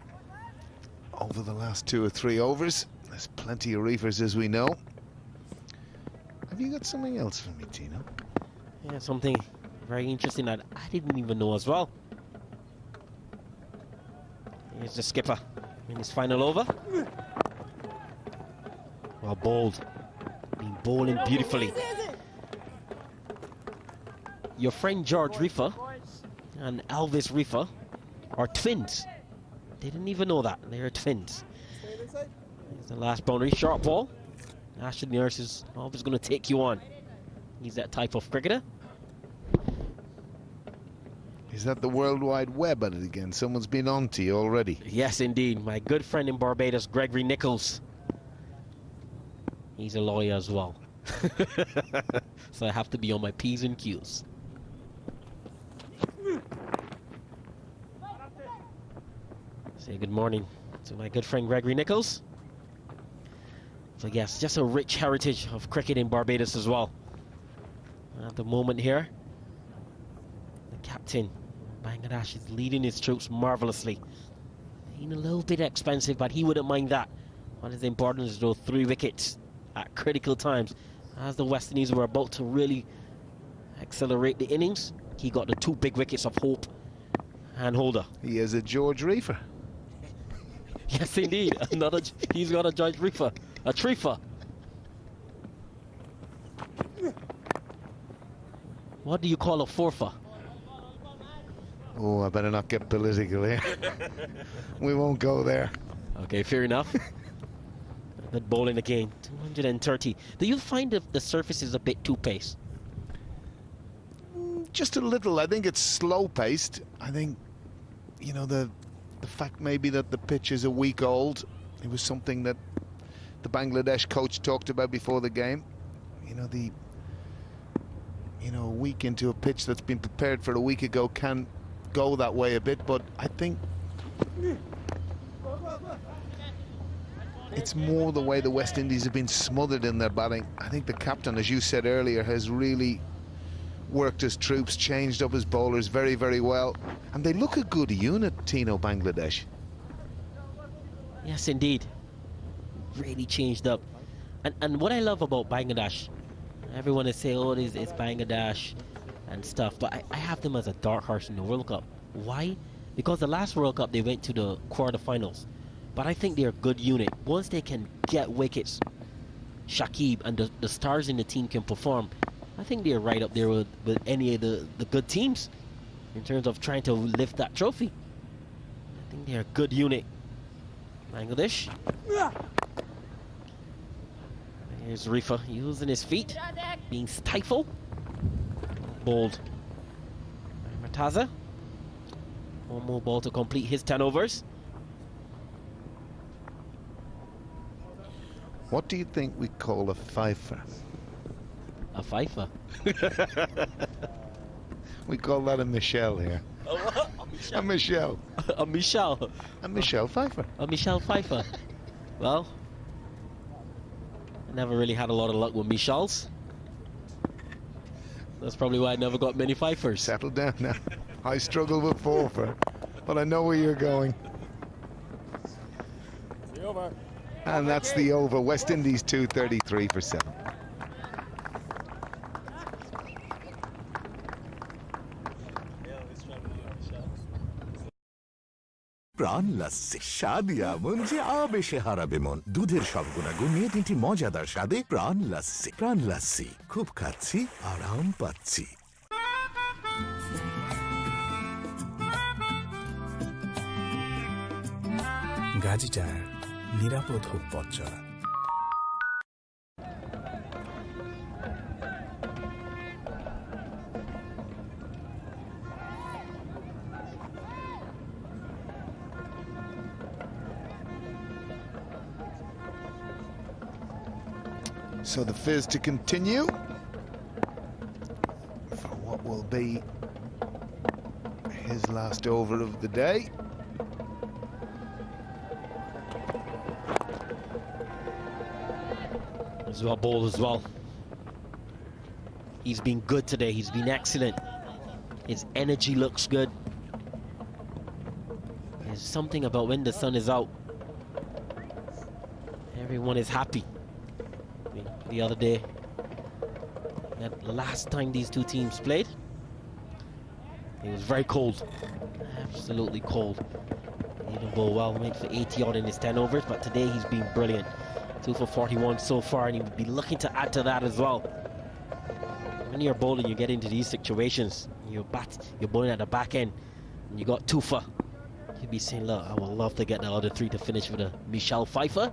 over the last 2 or 3 overs. There's plenty of reefers, as we know. Have you got something else for me, Tino?
Yeah, something very interesting that I didn't even know as well. Here's the skipper in his final over. Well bowled. Been bowling beautifully. Your friend George Reefer and Elvis Reefer are twins. Didn't even know that. They're twins. Here's the last boundary. Sharp ball. Ashley Nurse is always going to take you on. He's that type of cricketer.
Is that the World Wide Web at it again? Someone's been on to you already.
Yes, indeed. My good friend in Barbados, Gregory Nichols. He's a lawyer as well. So I have to be on my P's and Q's. Say good morning to my good friend Gregory Nichols. So yes, just a rich heritage of cricket in Barbados as well. At the moment here, the captain, Bangladesh, is leading his troops marvelously. Being a little bit expensive, but he wouldn't mind that. What is important is those 3 wickets at critical times. As the West Indies were about to really accelerate the innings, he got the 2 big wickets of Hope and Holder.
He is a George Reefer.
Yes, indeed. He's got a George Reefer, a treefer. What do you call a fourfer?
Oh, I better not get political here. We won't go there.
Okay, fair enough. Good bowling again, 230. Do you find the surface is a bit too paced?
Just a little. I think it's slow-paced. I think, you know, the fact maybe that the pitch is a week old, it was something that the Bangladesh coach talked about before the game. A week into a pitch that's been prepared for a week ago can go that way a bit, but I think it's more the way the West Indies have been smothered in their batting. I think the captain, as you said earlier, has really worked his troops, changed up his bowlers very, very well. And they look a good unit, Tino, Bangladesh.
Yes, indeed. really changed up. And what I love about Bangladesh, everyone is saying, oh, it's Bangladesh and stuff, but I have them as a dark horse in the World Cup. Why? Because the last World Cup they went to the quarterfinals, but I think they're a good unit. Once they can get wickets, Shakib and the stars in the team can perform, I think they're right up there with any of the good teams in terms of trying to lift that trophy. I think they're a good unit. Bangladesh. Here's Rifa using his feet, being stifled. Bowled. Murtaza. One more ball to complete his 10 overs.
What do you think we call a fifer?
A fifer?
We call that a Michelle here. A Michelle.
A Michelle.
A Michelle Pfeiffer.
A Michelle Pfeiffer. Well, I never really had a lot of luck with Michelles. That's probably why I never got many Pfeiffers.
Settle down now. I struggle with Pfeiffer, but I know where you're going.
The over.
And that's the over. West Indies 233 for 7.
প্রাণ লাসসি স্বাদ এমন যে আবেশে হারাবে মন। দুধের সব গুণাগুণ নিয়ে 3টি মজাদার স্বাদে প্রাণ লাসসি। প্রাণ লাসসি, খুব খাচ্ছি, আরাম পাচ্ছি।
গাজী টায়ার, নিরাপদ হোক পথ চলা।
So the fizz to continue for what will be his last over of the day.
As well bowled as well. He's been good today. He's been excellent. His energy looks good. There's something about when the sun is out. Everyone is happy. The other day, that last time these two teams played, it was very cold, absolutely cold. He didn't bowl well, went for 80 odd in his 10 overs, but today he's been brilliant. 2 for 41 so far, and he would be looking to add to that as well. When you're bowling, you get into these situations, you're bowling at the back end, and you got 2 for. You'd be saying, look, I would love to get the other 3 to finish with a Michelle Pfeiffer.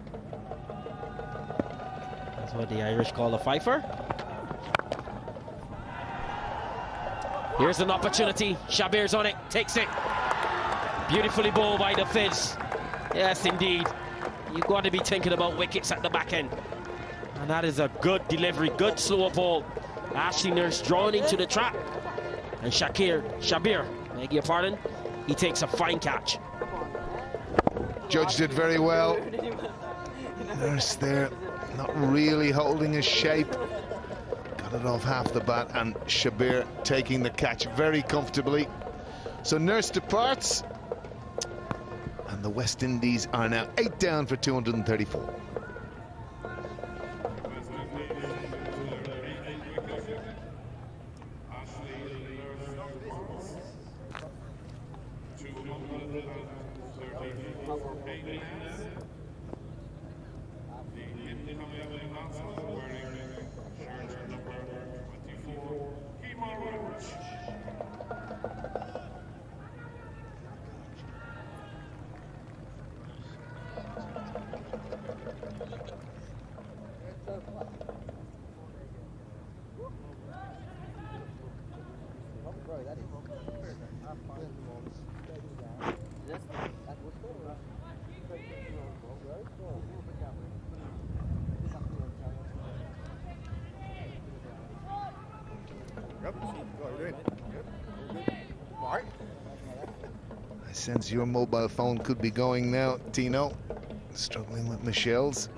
That's what the Irish call a fifer. Here's an opportunity. Shabir's on it, takes it. Beautifully bowled by the Fizz. Yes, indeed. You've got to be thinking about wickets at the back end. And that is a good delivery, good slow ball. Ashley Nurse drawn into the trap. And Shabir, beg your pardon, he takes a fine catch.
Judged it very well. Nurse there, not really holding his shape. Got it off half the bat, and Shabir taking the catch very comfortably. So Nurse departs, and the West Indies are now 8 down for 234. I sense your mobile phone could be going now, Tino. Struggling with Michelle's.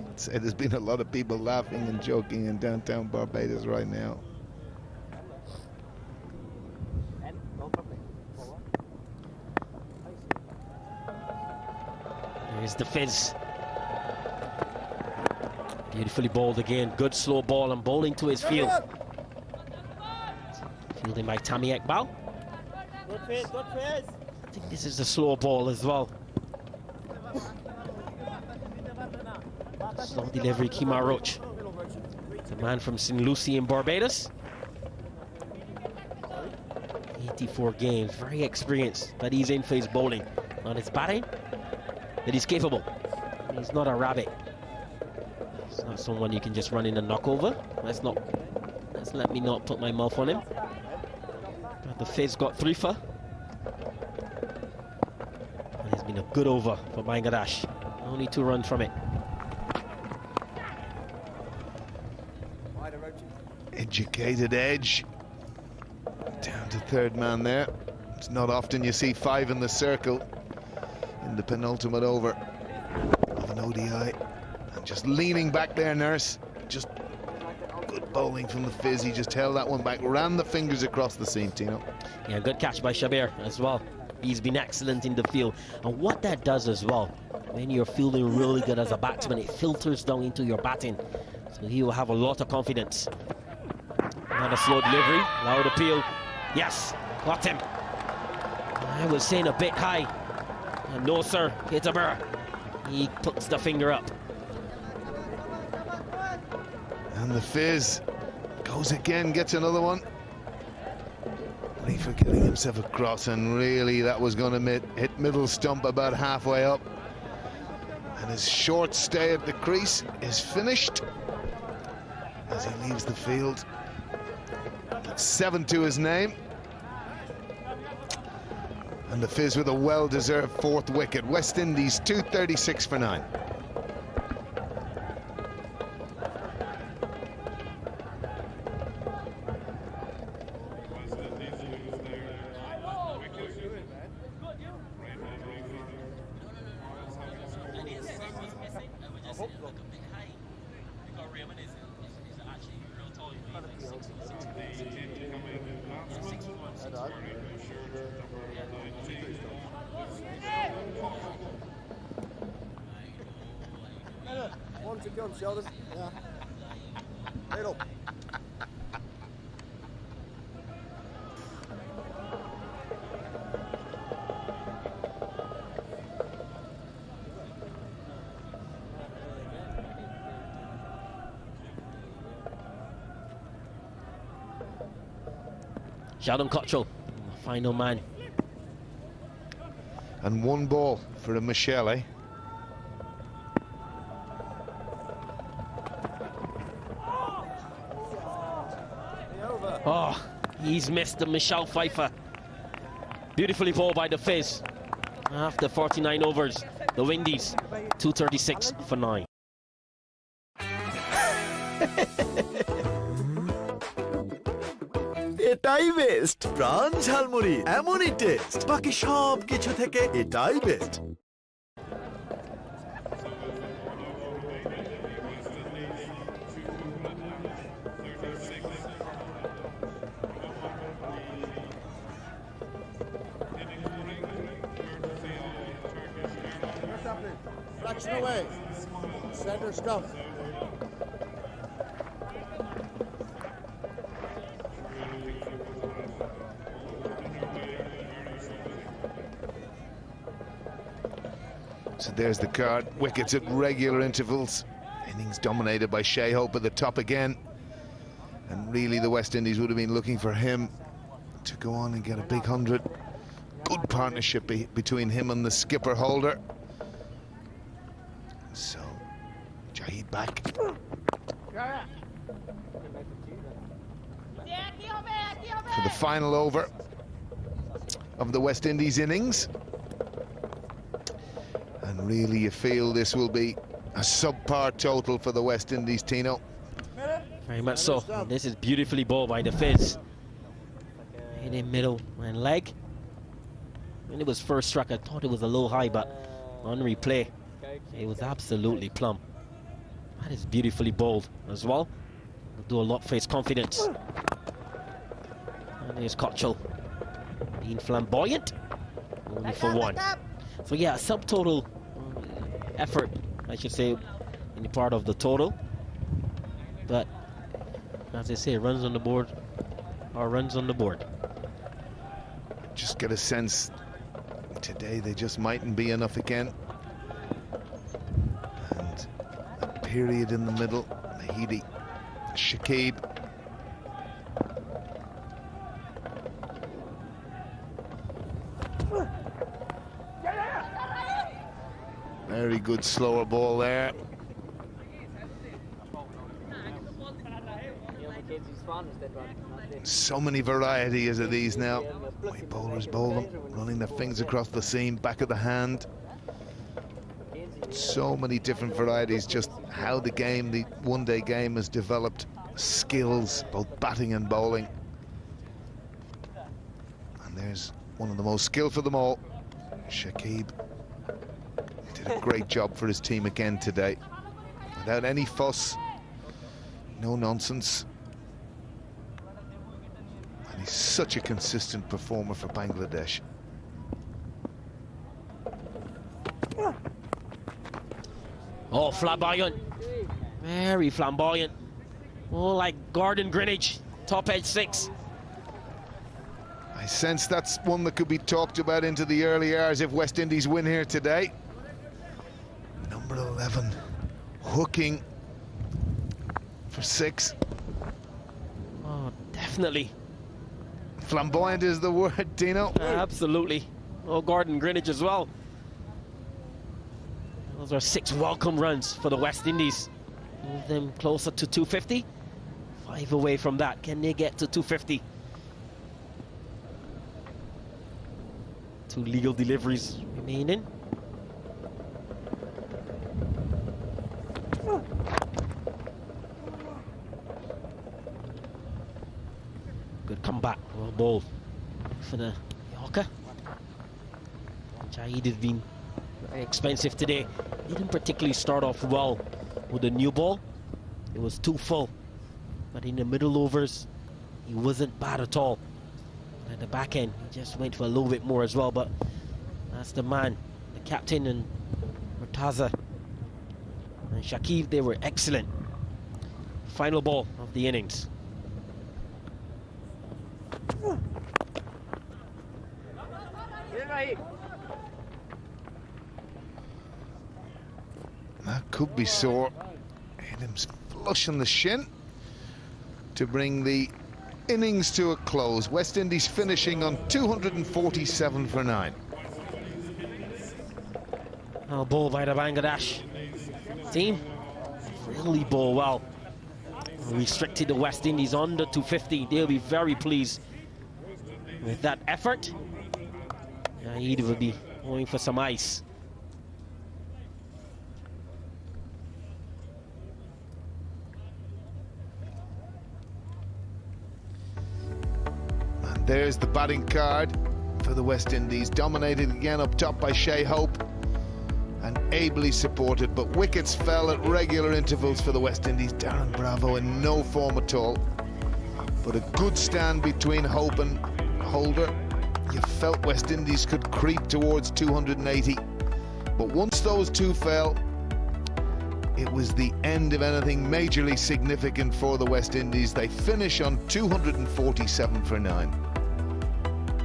I'd say there's been a lot of people laughing and joking in downtown Barbados right now.
There's the Fizz. Beautifully bowled again. Good slow ball and bowling to his field. Fielding by Tammy Iqbal.
Good Fizz, good Fizz.
I think this is a slow ball as well. Slow delivery, Kemar Roach. The man from St. Lucie in Barbados. 84 games, very experienced, but he's in for his bowling. On his batting, that he's capable. He's not a rabbit. He's not someone you can just run in and knock over. Let's let me not put my mouth on him. But the Fizz got 3 for. And it's been a good over for Bangladesh. Only 2 runs from it.
Educated edge. Down to third man there. It's not often you see 5 in the circle in the penultimate over of an ODI. And just leaning back there, Nurse. Just good bowling from the Fizz. He just held that one back, ran the fingers across the seam, Tino.
Yeah, good catch by Shabir as well. He's been excellent in the field. And what that does as well, when you're fielding really good as a batsman, it filters down into your batting. So he will have a lot of confidence. Another slow delivery, loud appeal. Yes, got him. I was saying a bit high. And no, sir, Kitabur. He puts the finger up.
And the Fizz goes again, gets another one. Lee for getting himself across, and really that was going to hit middle stump about halfway up. And his short stay at the crease is finished as he leaves the field. That's 7 to his name. And the Fizz with a well-deserved 4th wicket. West Indies 236 for 9.
One to go, Sheldon. Yeah. Middle.
Sheldon Cottrell, final man.
And 1 ball for a Michelle, eh?
Oh, he's missed the Michelle Pfeiffer. Beautifully bowled by the Fizz. After 49 overs, the Windies 236 for 9.
এটাই best Pran jhalmuri এমনই taste বাকি সব কিছু থেকে এটাই best
Fraction away. Center stump.
So there's the card. Wickets at regular intervals. Innings dominated by Shea Hope at the top again. And really the West Indies would have been looking for him to go on and get a big 100. Good partnership between him and the skipper Holder. So, Jahid back. For the final over of the West Indies innings. And really you feel this will be a subpar total for the West Indies, Tino.
Very much so. And this is beautifully bowled by the Fizz. Hit in middle and leg. When it was first struck, I thought it was a low high, but on replay, it was absolutely plumb. That is beautifully bowled as well. Will do a lot for his confidence. And here's Cottrell being flamboyant, only for 1. So yeah, a subtotal effort, I should say, in part of the total. But as I say, runs on the board are runs on the board.
Just get a sense today they just mightn't be enough again. And a period in the middle. Mahidi, Shakib. Very good slower ball there. So many varieties of these now. Way bowlers bowl them, running their fingers across the seam, back of the hand. So many different varieties, just how the game, the one-day game has developed skills, both batting and bowling. And there's one of the most skillful of them all, Shakib. He did a great job for his team again today. Without any fuss, no nonsense. And he's such a consistent performer for Bangladesh.
Oh, flamboyant. Very flamboyant. Oh, like Gordon Greenwich, top edge 6.
I sense that's one that could be talked about into the early hours if West Indies win here today. Number 11, hooking for 6.
Oh, definitely.
Flamboyant is the word, Dino.
Absolutely. Oh, Gordon Greenwich as well. Those are 6 welcome runs for the West Indies. Move them closer to 250. 5 away from that. Can they get to 250? 2 legal deliveries remaining. Good comeback. Well ball for the Yorker. Jahid has been very expensive today. Didn't particularly start off well with the new ball. It was too full. But in the middle overs, he wasn't bad at all. At the back end, he just went for a little bit more as well. But that's the man, the captain, and Murtaza and Shakib, they were excellent. Final ball of the innings.
That could be sore. Hit him flush on the shin to bring the innings to a close. West Indies finishing on 247 for 9.
Well, ball by the Bangladesh team. Really bowl well. Restricted the West Indies under 250. They'll be very pleased with that effort. Jahid will be going for some ice.
And there's the batting card for the West Indies, dominated again up top by Shai Hope and ably supported, but wickets fell at regular intervals for the West Indies. Darren Bravo in no form at all, but a good stand between Hope and Holder. You felt West Indies could creep towards 280, but once those two fell, it was the end of anything majorly significant for the West Indies. They finish on 247 for 9.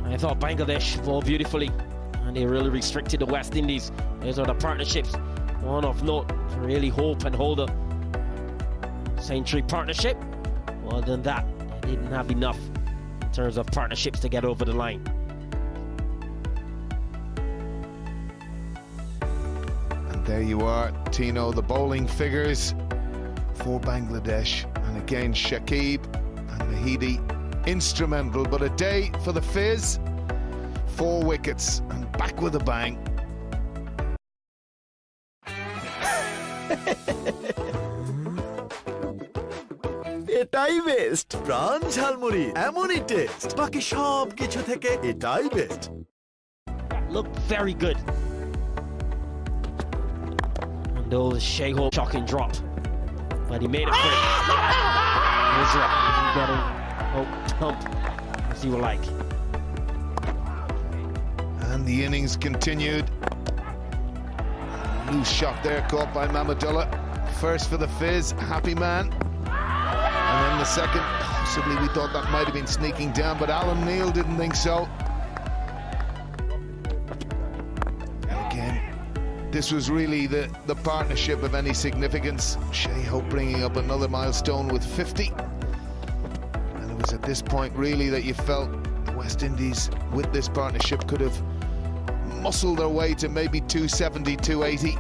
I thought Bangladesh bowled beautifully, and they really restricted the West Indies. Those are the partnerships. One of note, really Hope and Holder. Century partnership. Well, than that, they didn't have enough in terms of partnerships to get over the line.
There you are, Tino, the bowling figures for Bangladesh. And again, Shakib and Mahidi instrumental, but a day for the Fizz. 4 wickets and back with a bang.
এটাই best Pran jhalmuri এমনই taste বাকি সব কিছু থেকে এটাই best
Look very good. And those Shai Hope shocking drop, but he made it quick. Israel, he got a thump, as you would like.
And the innings continued. Loose shot there caught by Mamadullah. First for the Fizz, happy man. And then the second, possibly we thought that might have been sneaking down, but Alan Neil didn't think so. And again, this was really the partnership of any significance. Shea Hope bringing up another milestone with 50. And it was at this point really that you felt the West Indies with this partnership could have muscled their way to maybe 270, 280.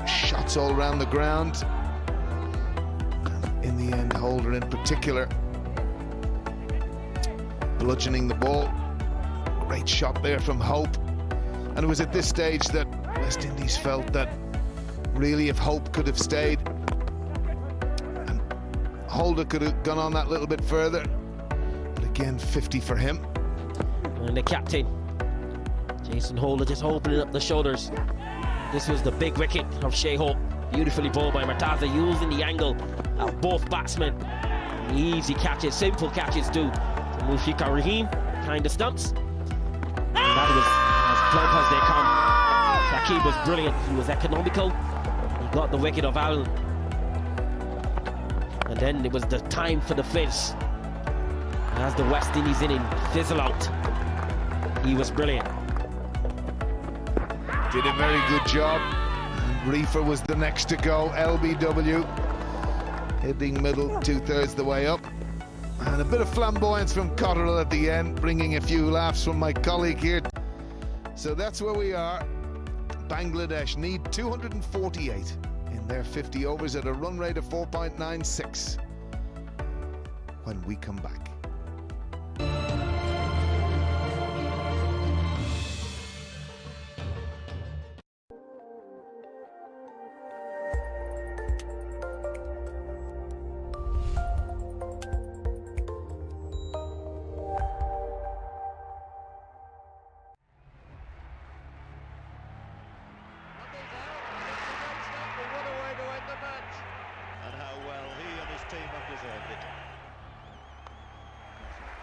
Shots all around the ground. And in the end, Holder in particular bludgeoning the ball. Great shot there from Hope. And it was at this stage that West Indies felt that really if Hope could have stayed and Holder could have gone on that little bit further. But again, 50 for him.
And the captain, Jason Holder, just opening up the shoulders. This was the big wicket of Shea Hope. Beautifully bowled by Murtaza, using the angle of both batsmen. Easy catches, simple catches too. To Mushfiqur Rahim, kind of stumps. And that was as plump as they come. Shakib was brilliant, he was economical. He got the wicket of Allen. And then it was the time for the Fizz. As the West Indies inning fizzle out, he was brilliant.
Did a very good job. And Reefer was the next to go. LBW hitting middle 2/3 the way up. And a bit of flamboyance from Cotterill at the end, bringing a few laughs from my colleague here. So that's where we are. Bangladesh need 248 in their 50 overs at a run rate of 4.96 when we come back.
And how well he and his team have deserved it.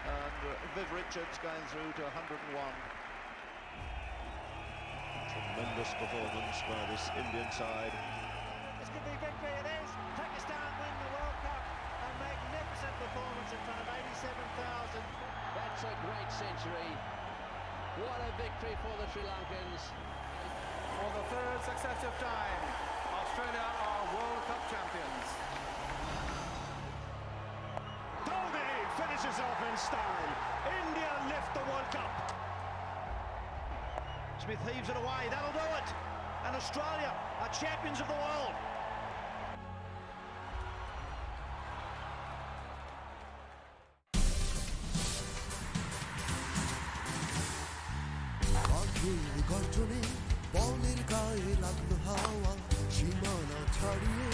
And Viv Richards going through to 101. Tremendous performance by this Indian side.
This could be victory, it is. Pakistan win the World Cup. A magnificent performance in front of 87,000.
That's a great century. What a victory for the Sri Lankans.
For the third successive time, Australia are World Cup champions.
Goldie finishes off in style. India lift the World Cup.
Smith heaves it away, that'll do it. And Australia are champions of the world.
গর্জনে বলের গায়ে লাগলো হাওয়া সীমানা ছাড়িয়ে